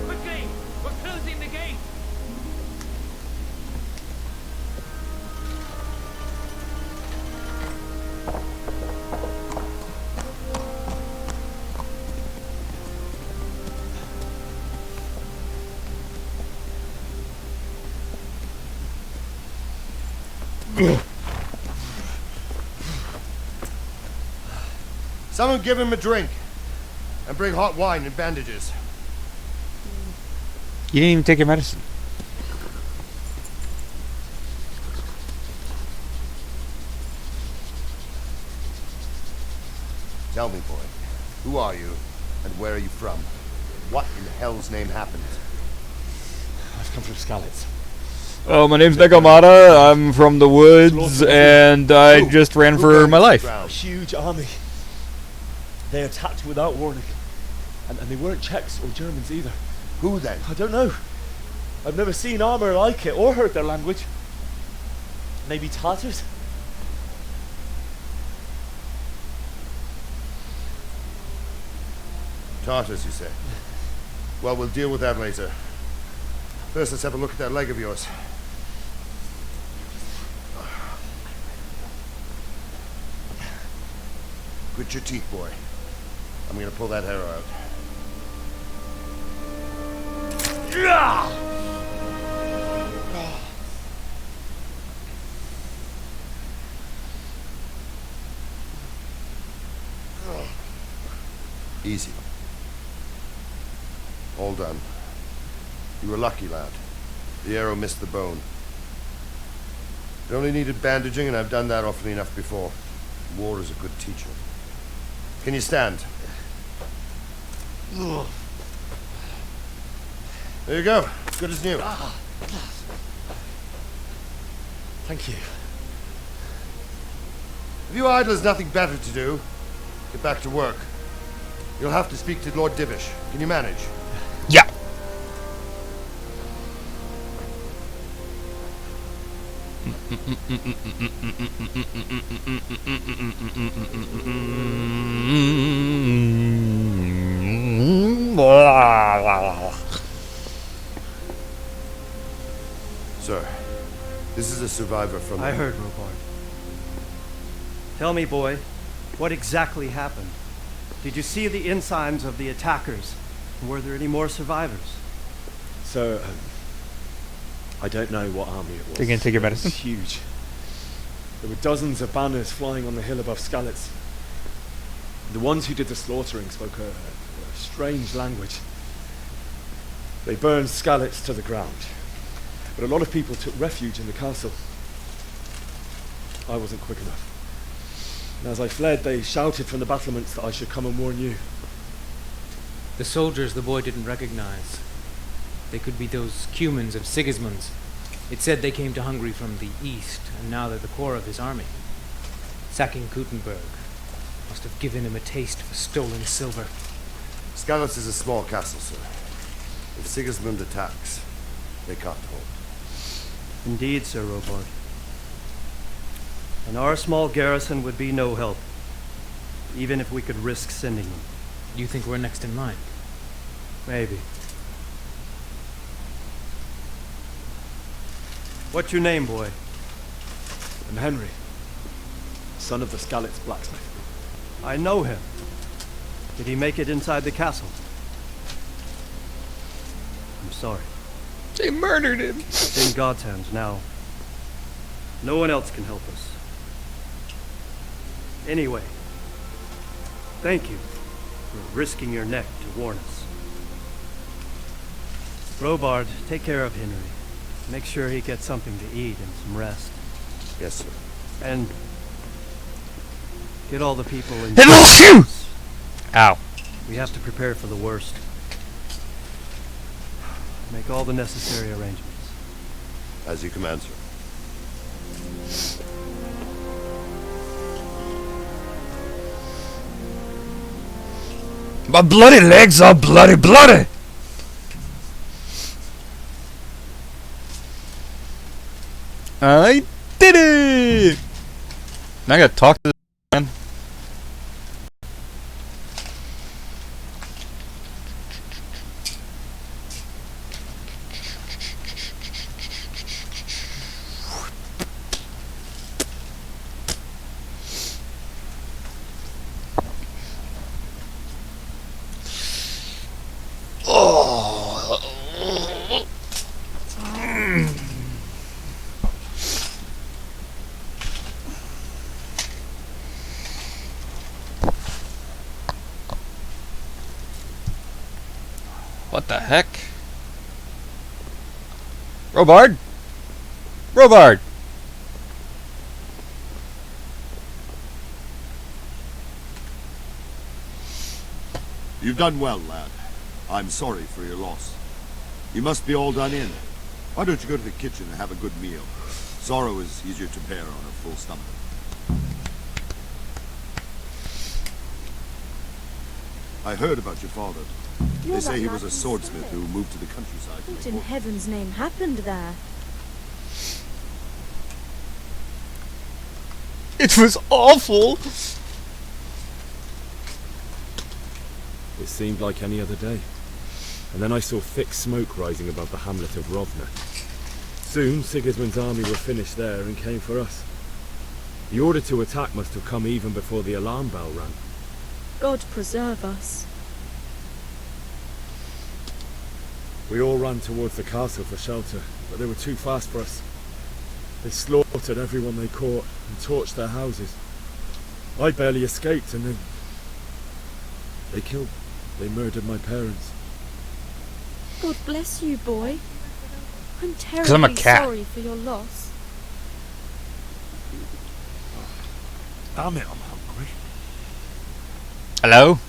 Quickly! We're closing the gate! Someone give him a drink. And bring hot wine and bandages. You didn't even take your medicine. Tell me, boy, who are you, and where are you from? What in hell's name happened? I've come from Skalitz. Oh, my name's Nekomata. I'm from the woods, and I just ran for my life. A huge army. They attacked without warning. And they weren't Czechs or Germans either. Who then? I don't know. I've never seen armor like it or heard their language. Maybe Tatars? Tartars, you say? Well, we'll deal with that later. First, let's have a look at that leg of yours. Grit your teeth, boy. I'm gonna pull that arrow out. Easy. All done. You were lucky, lad. The arrow missed the bone. It only needed bandaging, and I've done that often enough before. War is a good teacher. Can you stand? There you go. Good as new. Thank you. If you idlers nothing better to do, get back to work. You'll have to speak to Lord Divish. Can you manage? Yeah. Sir, this is a survivor from... I heard, Robard. Tell me, boy, what exactly happened? Did you see the ensigns of the attackers? And were there any more survivors? So, I don't know what army it was. Are you gonna take your It was medicine? huge. There were dozens of banners flying on the hill above Skalitz. The ones who did the slaughtering spoke a strange language. They burned Skalitz to the ground. But a lot of people took refuge in the castle. I wasn't quick enough. And as I fled, they shouted from the battlements that I should come and warn you. The soldiers the boy didn't recognize. They could be those Cumans of Sigismund's. It said they came to Hungary from the east, and now they're the core of his army. Sacking Kuttenberg must have given him a taste for stolen silver. Skalitz is a small castle, sir. If Sigismund attacks, they can't hold. Indeed, Sir Robard. And our small garrison would be no help, even if we could risk sending them. You think we're next in line? Maybe. What's your name, boy? I'm Henry, son of the Skalitz blacksmith. I know him. Did he make it inside the castle? I'm sorry. They murdered him. It's in God's hands now. No one else can help us. Anyway, thank you for risking your neck to warn us. Robard, take care of Henry. Make sure he gets something to eat and some rest. Yes, sir. And get all the people in. It will shoot! Ow. We have to prepare for the worst. Make all the necessary arrangements. As you command, sir. My bloody legs are bloody. I did it! Now I gotta talk to this man. What the heck? Robard? Robard! You've done well, lad. I'm sorry for your loss. You must be all done in. Why don't you go to the kitchen and have a good meal? Sorrow is easier to bear on a full stomach. I heard about your father. They say he was a swordsmith who moved to the countryside. What in heaven's name happened there? It was awful! It seemed like any other day. And then I saw thick smoke rising above the hamlet of Rovna. Soon, Sigismund's army were finished there and came for us. The order to attack must have come even before the alarm bell rang. God preserve us. We all ran towards the castle for shelter, but they were too fast for us. They slaughtered everyone they caught and torched their houses. I barely escaped, and then they murdered my parents. God bless you, boy. I'm I'm a terribly cat. sorry for your loss. Damn it, I'm hungry. Hello?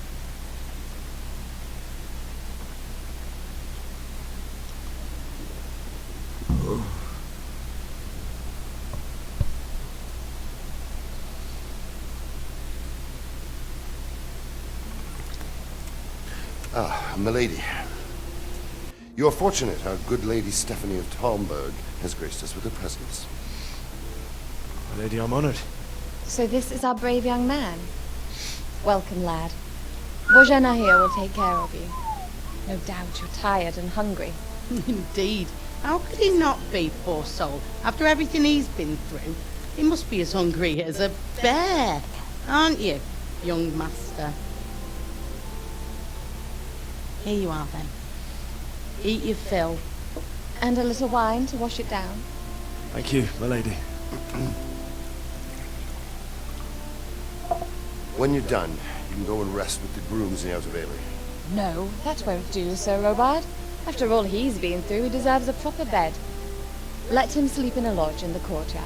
Ah, milady. You are fortunate our good lady Stephanie of Talmberg has graced us with her presence. My lady, I'm honored. So this is our brave young man. Welcome, lad. Bojana here will take care of you. No doubt you're tired and hungry. Indeed. How could he not be, poor soul? After everything he's been through, he must be as hungry as a bear. Aren't you, young master? Here you are, then. Eat your fill. And a little wine to wash it down. Thank you, my lady. When you're done, you can go and rest with the grooms in the outer bailey. No, that won't do, Sir Robard. After all he's been through, he deserves a proper bed. Let him sleep in a lodge in the courtyard.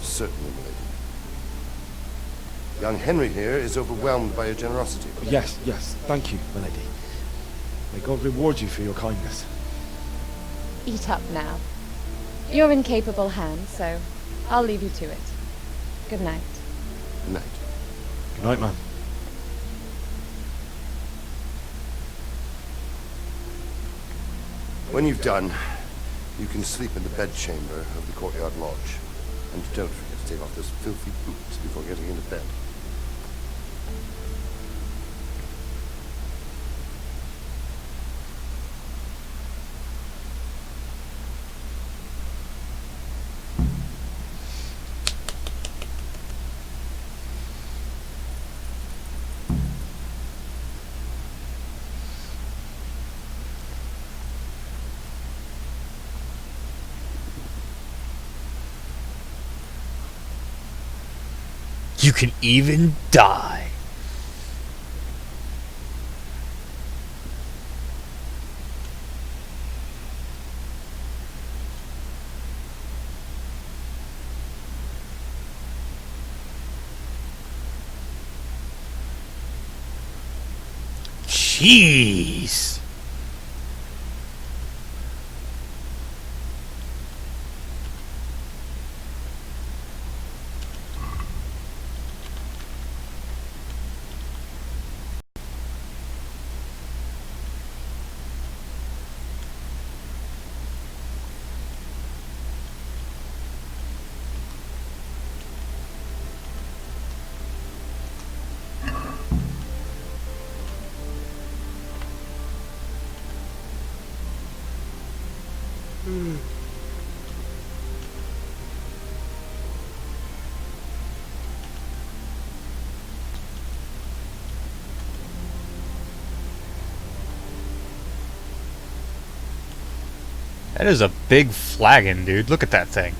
Certainly, my lady. Young Henry here is overwhelmed by your generosity. Yes, thank you, my lady. May God reward you for your kindness. Eat up now. You're in capable hands, so I'll leave you to it. Good night. Good night. Good night, ma'am. When you've done, you can sleep in the bedchamber of the courtyard lodge. And don't forget to take off those filthy boots before getting into bed. You can even die. Jeez. That is a big flagon, dude. Look at that thing.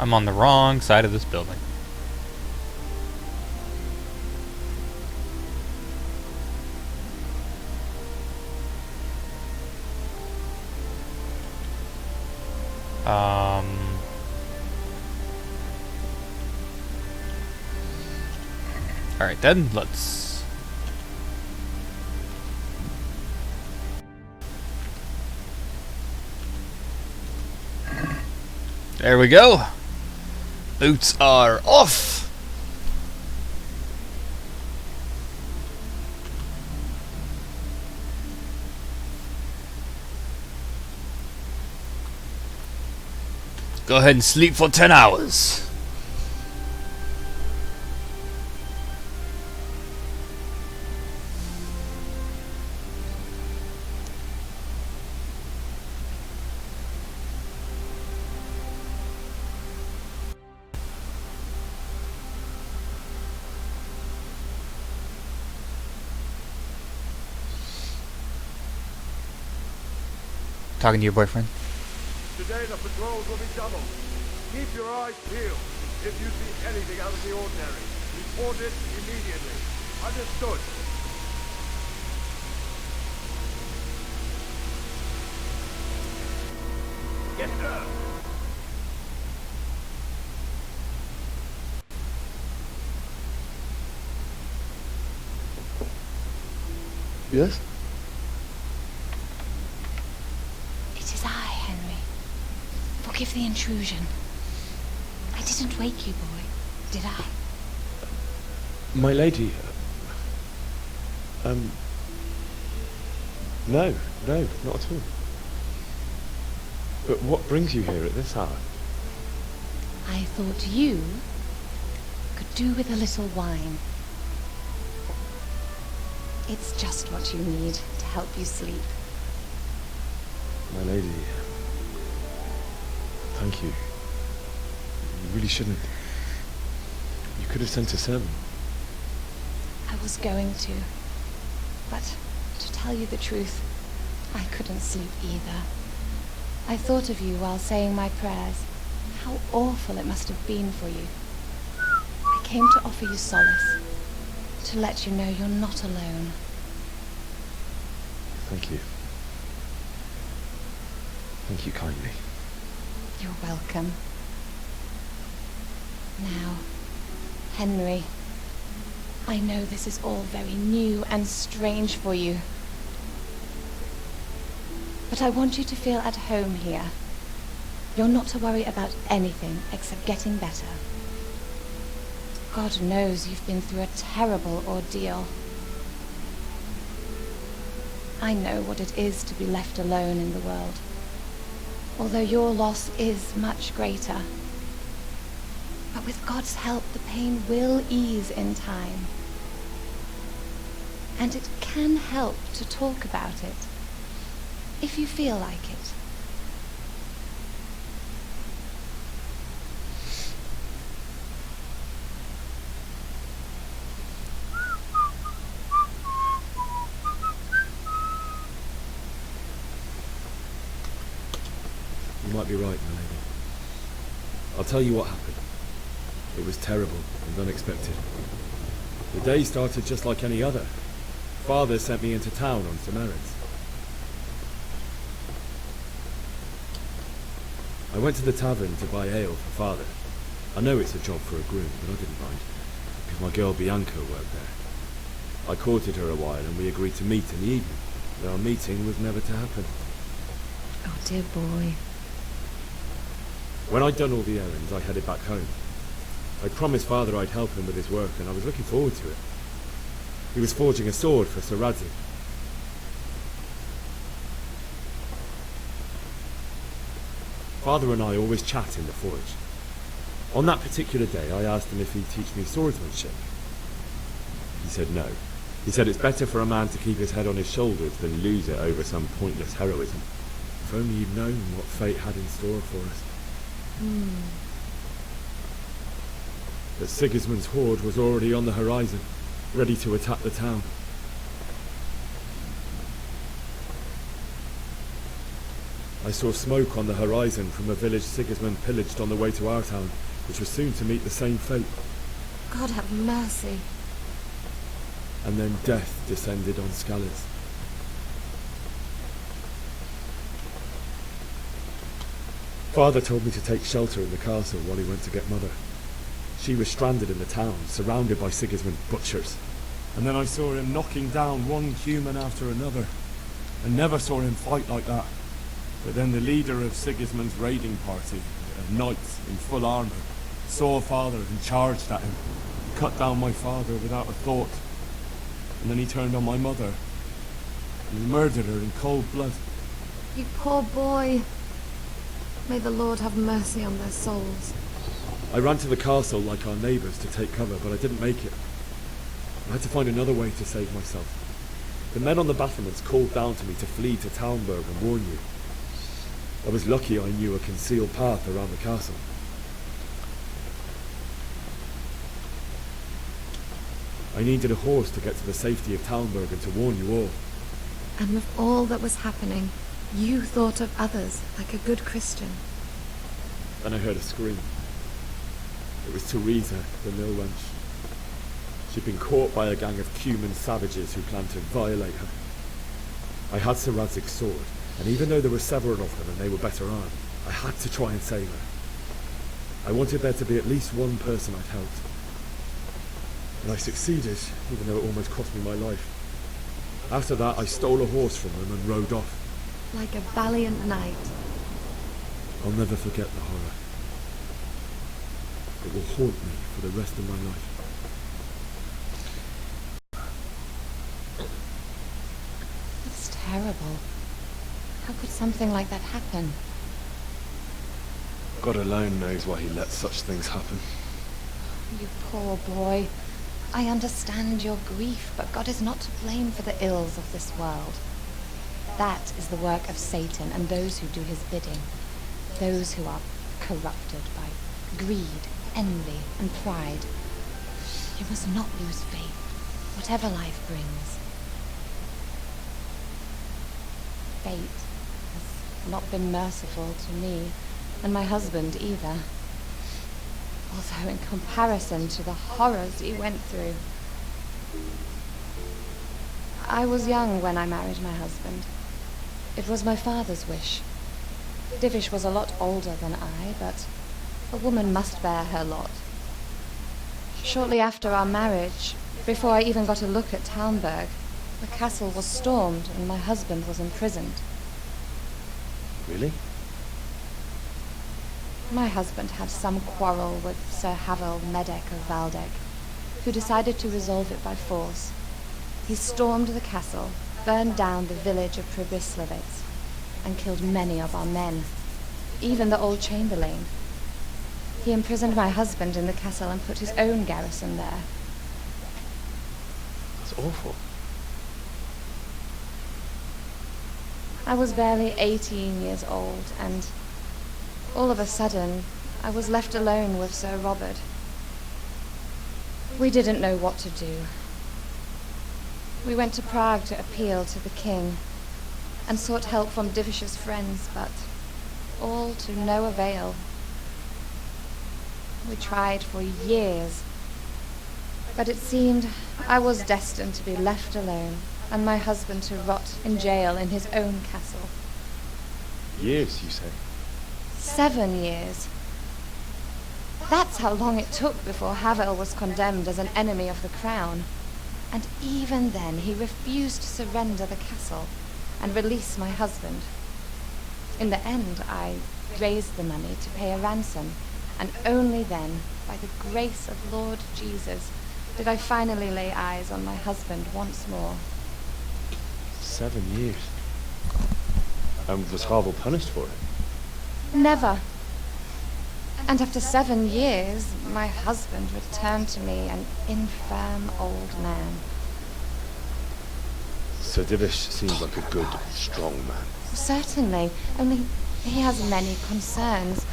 I'm on the wrong side of this building. Alright then, let's... There we go! Boots are off! Go ahead and sleep for 10 hours. Talking to your boyfriend? Today the patrols will be doubled. Keep your eyes peeled. If you see anything out of the ordinary, report it immediately. Understood. Yes, sir. Yes? It is I, Henry. Forgive the intrusion. I didn't wake you, boy, did I? My lady... No, not at all. But what brings you here at this hour? I thought you could do with a little wine. It's just what you need to help you sleep. My lady... Thank you. You really shouldn't. You could have sent a servant. I was going to. But, to tell you the truth, I couldn't sleep either. I thought of you while saying my prayers. How awful it must have been for you. I came to offer you solace. To let you know you're not alone. Thank you. Thank you kindly. You're welcome. Now, Henry, I know this is all very new and strange for you. But I want you to feel at home here. You're not to worry about anything except getting better. God knows you've been through a terrible ordeal. I know what it is to be left alone in the world. Although your loss is much greater. But with God's help, the pain will ease in time. And it can help to talk about it, if you feel like it. You might be right, my lady. I'll tell you what happened. It was terrible and unexpected. The day started just like any other. Father sent me into town on some errands. I went to the tavern to buy ale for Father. I know it's a job for a groom, but I didn't mind, because my girl Bianca worked there. I courted her a while and we agreed to meet in the evening. Our meeting was never to happen. Oh, dear boy. When I'd done all the errands, I headed back home. I'd promised Father I'd help him with his work, and I was looking forward to it. He was forging a sword for Sir Radzik. Father and I always chat in the forge. On that particular day, I asked him if he'd teach me swordsmanship. He said no. He said it's better for a man to keep his head on his shoulders than lose it over some pointless heroism. If only you'd known what fate had in store for us. But Sigismund's horde was already on the horizon, ready to attack the town. I saw smoke on the horizon from a village Sigismund pillaged on the way to our town, which was soon to meet the same fate. God have mercy. And then death descended on Skalitz. Father told me to take shelter in the castle while he went to get Mother. She was stranded in the town, surrounded by Sigismund butchers. And then I saw him knocking down one human after another. I never saw him fight like that. But then the leader of Sigismund's raiding party, a knight in full armour, saw Father and charged at him. He cut down my father without a thought. And then he turned on my mother. And he murdered her in cold blood. You poor boy. May the Lord have mercy on their souls. I ran to the castle like our neighbours to take cover, but I didn't make it. I had to find another way to save myself. The men on the battlements called down to me to flee to Talmberg and warn you. I was lucky I knew a concealed path around the castle. I needed a horse to get to the safety of Talmberg and to warn you all. And with all that was happening, you thought of others like a good Christian. Then I heard a scream. It was Teresa, the mill wench. She'd been caught by a gang of Cuman savages who planned to violate her. I had Sir Radzig's sword, and even though there were several of them and they were better armed, I had to try and save her. I wanted there to be at least one person I'd helped. And I succeeded, even though it almost cost me my life. After that, I stole a horse from them and rode off. Like a valiant knight. I'll never forget the horror. It will haunt me for the rest of my life. That's terrible. How could something like that happen? God alone knows why he lets such things happen. You poor boy. I understand your grief, but God is not to blame for the ills of this world. That is the work of Satan and those who do his bidding. Those who are corrupted by greed, envy, and pride. You must not lose faith, whatever life brings. Fate has not been merciful to me, and my husband either. Although in comparison to the horrors he went through. I was young when I married my husband. It was my father's wish. Divish was a lot older than I, but a woman must bear her lot. Shortly after our marriage, before I even got a look at Talmberg, the castle was stormed and my husband was imprisoned. Really? My husband had some quarrel with Sir Havel Medek of Valdek, who decided to resolve it by force. He stormed the castle, burned down the village of Pribyslavitz, and killed many of our men, even the old chamberlain. He imprisoned my husband in the castle and put his own garrison there. That's awful. I was barely 18 years old, and all of a sudden, I was left alone with Sir Robert. We didn't know what to do. We went to Prague to appeal to the king, and sought help from Divish's friends, but all to no avail. We tried for years, but it seemed I was destined to be left alone, and my husband to rot in jail in his own castle. Years, you say? 7 years. That's how long it took before Havel was condemned as an enemy of the crown. And even then he refused to surrender the castle, and release my husband. In the end, I raised the money to pay a ransom, and only then, by the grace of Lord Jesus, did I finally lay eyes on my husband once more. 7 years. And was Havel punished for it? Never. And after 7 years, my husband returned to me an infirm old man. Sir Divish seems like a good, strong man. Certainly, only he has many concerns.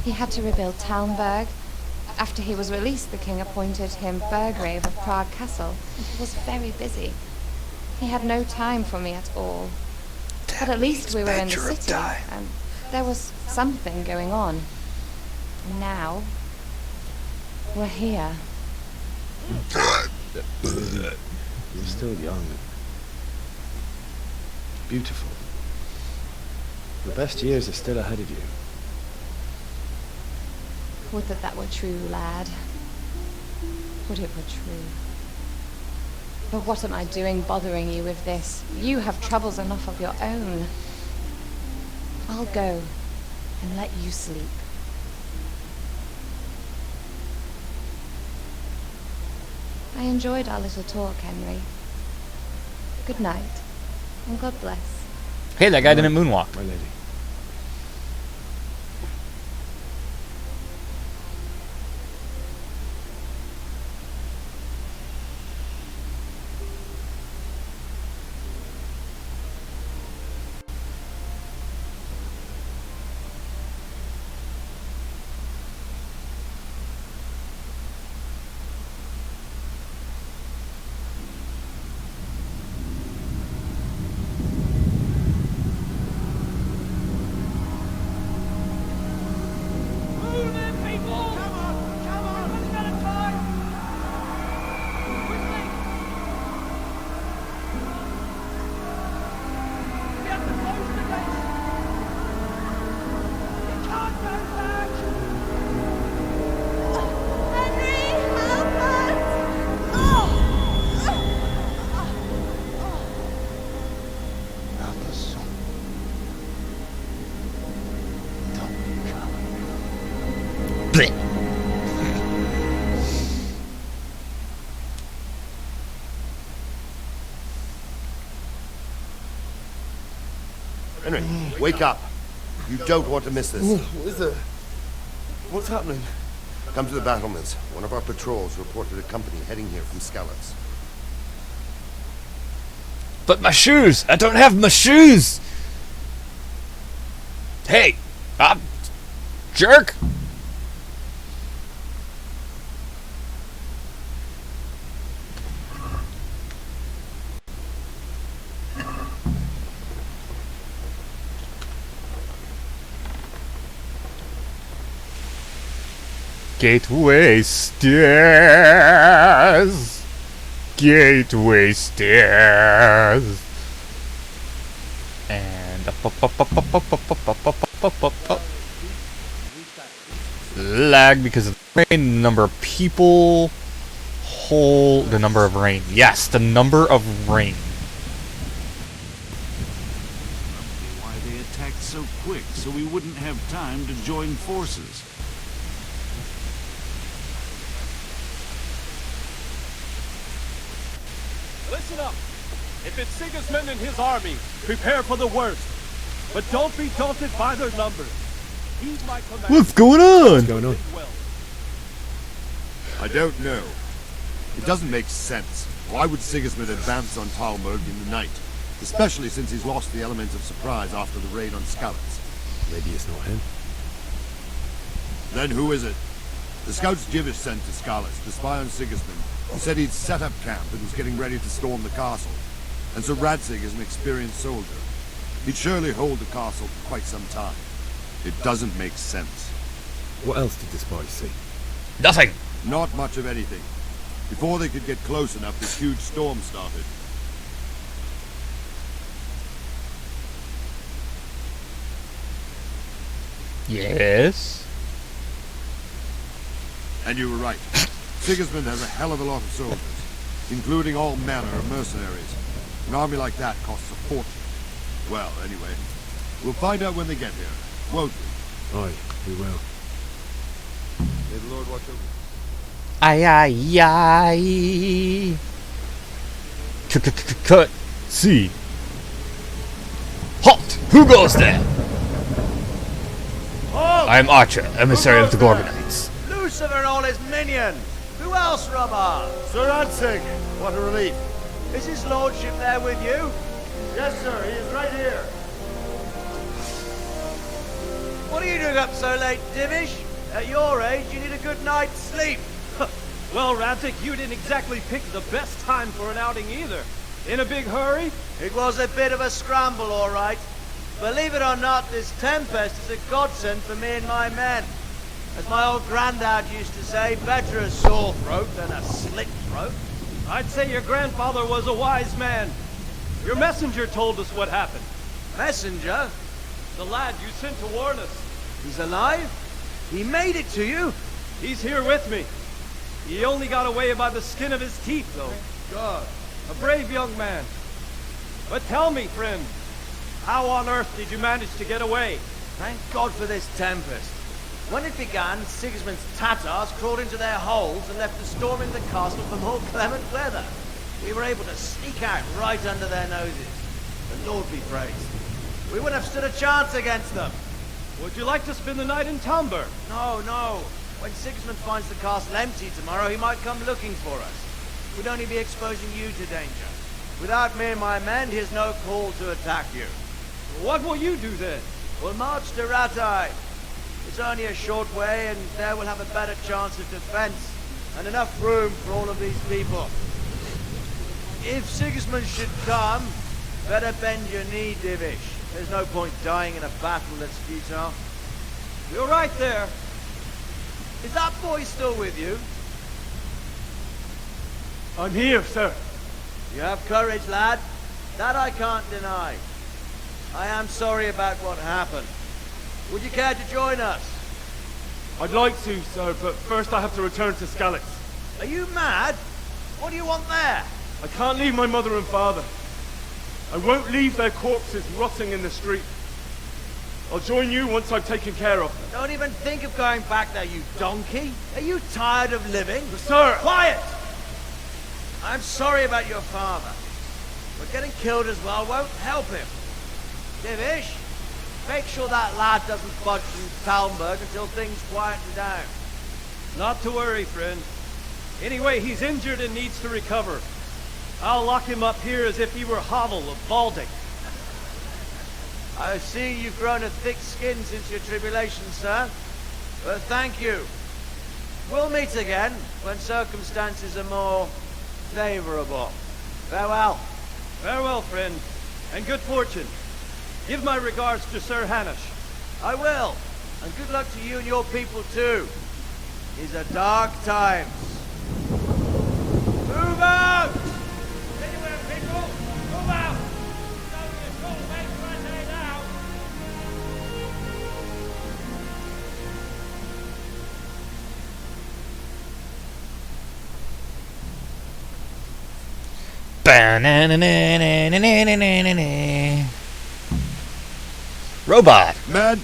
He had to rebuild Talmberg. After he was released, the king appointed him Burgrave of Prague Castle, and he was very busy. He had no time for me at all. But at least we were in the city, and there was something going on. And now, we're here. You're still young. Beautiful. The best years are still ahead of you. Would that that were true, lad. Would it were true. But what am I doing bothering you with this? You have troubles enough of your own. I'll go and let you sleep. I enjoyed our little talk, Henry. Good night, and God bless. Hey, that guy didn't moonwalk. My lady. Henry, wake up. You don't want to miss this. What is it? What's happening? Come to the battlements. One of our patrols reported a company heading here from Skalitz. But my shoes! I don't have my shoes! Hey! Jerk! Gateway stairs. Gateway stairs. And up. Lag because of the rain, number of people, the number of rain. Yes, the number of rain. Why they attacked so quick, so we wouldn't have time to join forces. Listen up. If it's Sigismund and his army, prepare for the worst. But don't be daunted by their numbers. Heed my command. What's going on? What's going on? I don't know. It doesn't make sense. Why would Sigismund advance on Talmberg in the night? Especially since he's lost the element of surprise after the raid on Skalitz. Maybe it's not him. Then who is it? The scouts Jivish sent to Skalitz to spy on Sigismund. He said he'd set up camp and was getting ready to storm the castle. And so Radzig is an experienced soldier. He'd surely hold the castle for quite some time. It doesn't make sense. What else did the spies see? Nothing. Not much of anything. Before they could get close enough, this huge storm started. Yes? And you were right. Sigismund has a hell of a lot of soldiers, including all manner of mercenaries. An army like that costs a fortune. Well, anyway, we'll find out when they get here, won't we? Aye, we will. May the Lord watch over you. Aye, aye, aye. Cut. See. Halt! Who goes there? Halt! I am Archer, emissary of the Gorgonites. Lucifer and all his minions! Who else, Robert? Sir Ansig, what a relief. Is his lordship there with you? Yes, sir, he is right here. What are you doing up so late, Divish? At your age, you need a good night's sleep. Well, Radzik, you didn't exactly pick the best time for an outing either. In a big hurry? It was a bit of a scramble, all right. Believe it or not, this tempest is a godsend for me and my men. As my old granddad used to say, better a sore throat than a slit throat. I'd say your grandfather was a wise man. Your messenger told us what happened. Messenger? The lad you sent to warn us. He's alive? He made it to you? He's here with me. He only got away by the skin of his teeth, though. God. A brave young man. But tell me, friend, how on earth did you manage to get away? Thank God for this tempest. When it began, Sigismund's Tatars crawled into their holes and left us storming the castle for more clement weather. We were able to sneak out right under their noses. The Lord be praised. We wouldn't have stood a chance against them. Would you like to spend the night in Tomber? No, no. When Sigismund finds the castle empty tomorrow, he might come looking for us. We'd only be exposing you to danger. Without me and my men, he has no call to attack you. What will you do then? We'll march to Ratai. It's only a short way, and there we'll have a better chance of defense, and enough room for all of these people. If Sigismund should come, better bend your knee, Divish. There's no point dying in a battle that's futile. You're right there. Is that boy still with you? I'm here, sir. You have courage, lad. That I can't deny. I am sorry about what happened. Would you care to join us? I'd like to, sir, but first I have to return to Skalitz. Are you mad? What do you want there? I can't leave my mother and father. I won't leave their corpses rotting in the street. I'll join you once I've taken care of them. Don't even think of going back there, you donkey. Are you tired of living? Sir! Quiet! I'm sorry about your father. But getting killed as well won't help him. Divish, make sure that lad doesn't budge from Talmberg until things quieten down. Not to worry, friend. Anyway, he's injured and needs to recover. I'll lock him up here as if he were Havel of Baldic. I see you've grown a thick skin since your tribulation, sir. But thank you. We'll meet again when circumstances are more favorable. Farewell. Farewell, friend, and good fortune. Give my regards to Sir Hanush. I will, and good luck to you and your people too. These are dark times. Move out! Anywhere, people! Move out! It's only a short way to Ratai now. Robot. Man.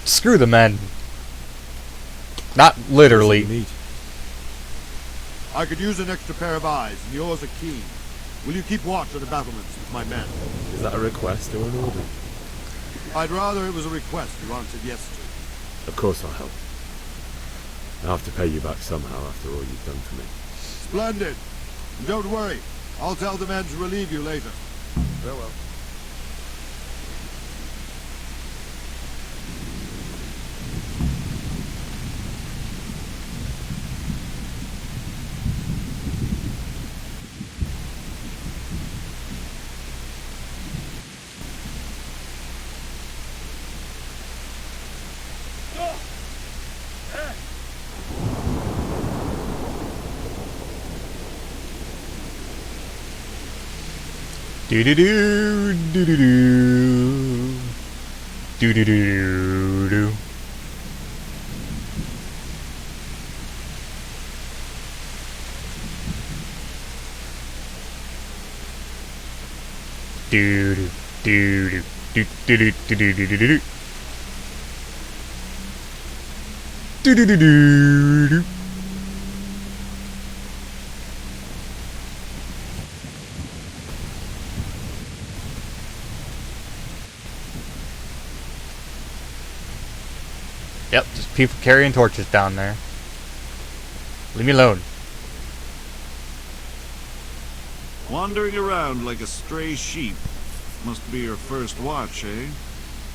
Screw the men. Not literally. I could use an extra pair of eyes, and yours are keen. Will you keep watch on the battlements with my men? Is that a request or an order? I'd rather it was a request you answered yes to. Of course I'll help. I'll have to pay you back somehow after all you've done for me. Splendid. And don't worry. I'll tell the men to relieve you later. Farewell. Do do do do do do do do do do. Do do Do do do do do do do do do. Do do do do do. Yep, just people carrying torches down there. Leave me alone. Wandering around like a stray sheep. Must be your first watch, eh?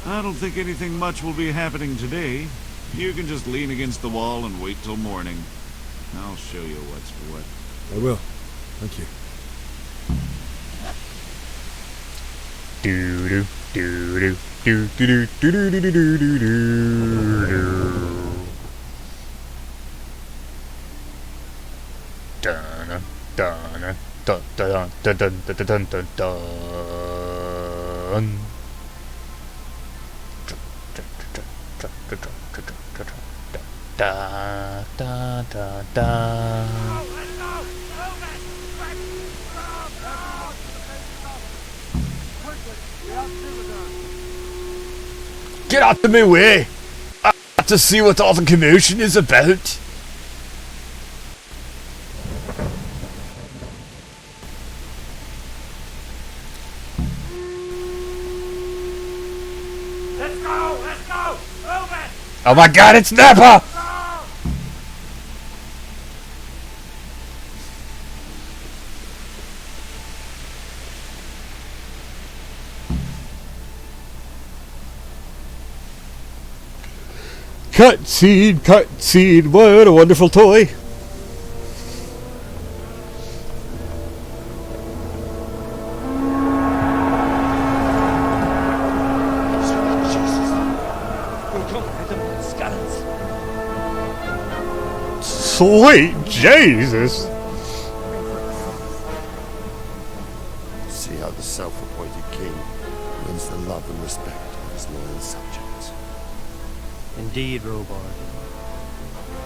I don't think anything much will be happening today. You can just lean against the wall and wait till morning. I'll show you what's what. I will. Thank you. Do do do do do do do do do do do do do. Dun dun dun dun dun dun dun dun dun dun. Da da da da. Get out of my way! I have to see what all the commotion is about. Let's go! Let's go! Move it! Oh my god, it's Nappa! Cutscene, what a wonderful toy. Sweet Jesus! See how the self-appointed king wins the love and respect of his loyal subjects. Indeed, Robard.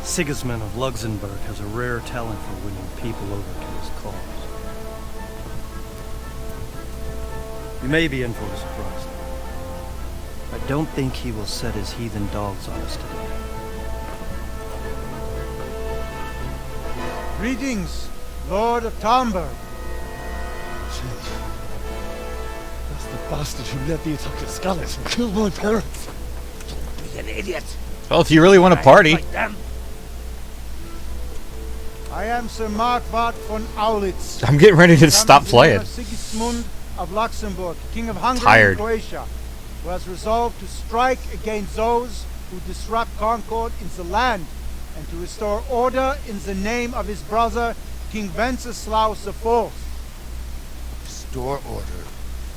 Sigismund of Luxembourg has a rare talent for winning people over to his cause. You may be in for a surprise. I don't think he will set his heathen dogs on us today. Greetings, Lord of Talmberg. That's the bastard who led the attack at Scarlet and killed my parents. Don't be an idiot. Well, if you really want to party. I am Sir Markwart von Aulitz. I'm getting ready to stop playing. Sigismund of Luxembourg, King of Hungary Tired. and Croatia, who has resolved to strike against those who disrupt concord in the land and to restore order in the name of his brother, King Wenceslaus IV. Restore order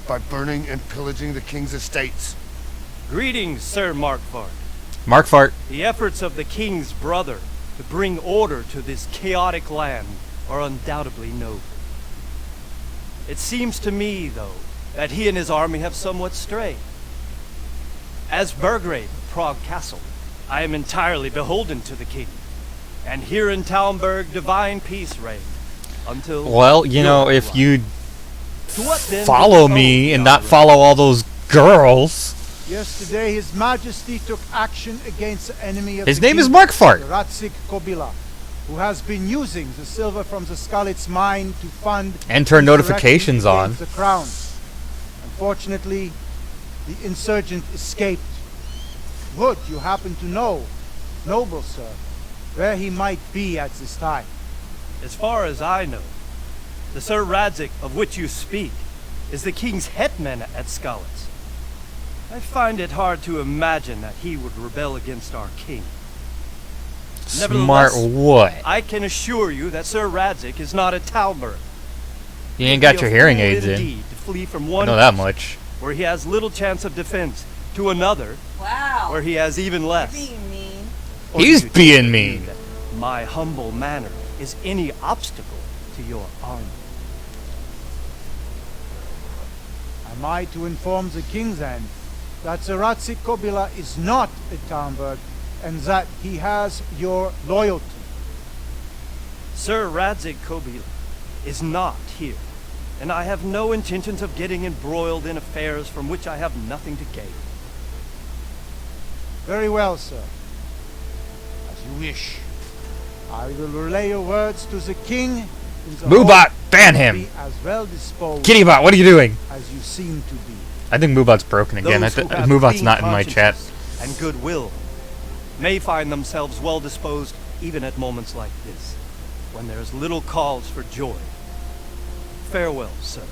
by burning and pillaging the king's estates. Greetings, Sir Markwart. Markwart. The efforts of the king's brother to bring order to this chaotic land are undoubtedly noble. It seems to me, though, that he and his army have somewhat strayed. As Burgrave of Prague Castle, I am entirely beholden to the king. And here in Talmberg, divine peace reigned. Until... Well, you know, if you'd To what then follow does me oath and God not follow all those girls. Yesterday, His Majesty took action against the enemy of His the name is king, Markwart. Ratzik Kobila, who has been using the silver from the Skalitz mine to fund And turn insurrection notifications on. against the crown. Unfortunately, the insurgent escaped. Would you happen to know, noble sir, where he might be at this time? As far as I know, the Sir Radzik of which you speak is the king's hetman at Skalitz. I find it hard to imagine that he would rebel against our king. Smart what? I can assure you that Sir Radzik is not at Talmberg. You ain't got your hearing aids in. Indeed, to flee from I one know that country much. where he has little chance of defense to another where he has even less. Or He's do you being think mean. that my humble manner is any obstacle to your army? Am I to inform the king then that Sir Ratzik Kobila is not at Talmberg and that he has your loyalty? Sir Radzik Kobila is not here. and I have no intentions of getting embroiled in affairs from which I have nothing to gain. Very well, sir. As you wish. I will relay your words to the king. Moobot, ban him! Be as well disposed Kittybot, what are you doing? as you seem to be. I think Moobot's broken again. Those who have Moobot's clean not in my chat. consciences and goodwill may find themselves well disposed even at moments like this, when there is little cause for joy. Farewell, sir.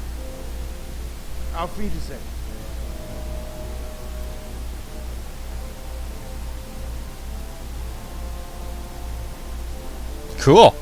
Auf Wiedersehen. Cool.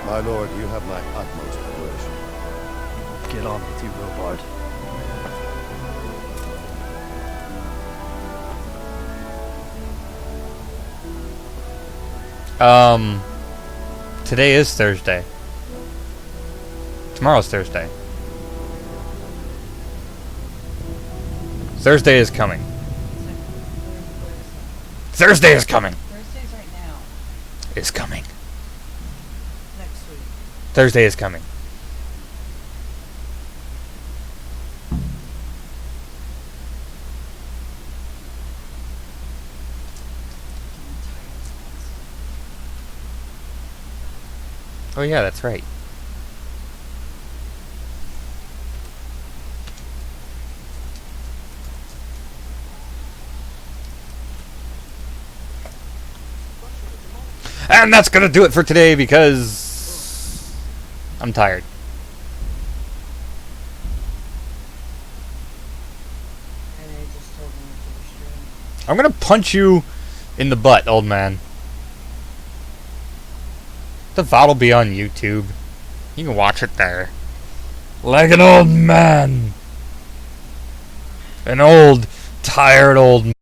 My lord, you have my utmost adoration. Get on with you, Robard. Today is Thursday. Tomorrow's Thursday. Thursday is coming. Thursday is coming. Thursday's right now. Is coming. Next week. Thursday is coming. Oh yeah, that's right. And that's gonna do it for today because I'm tired. I'm gonna punch you in the butt, old man. The VOD will be on YouTube. You can watch it there. Like an old man. An old, tired old man.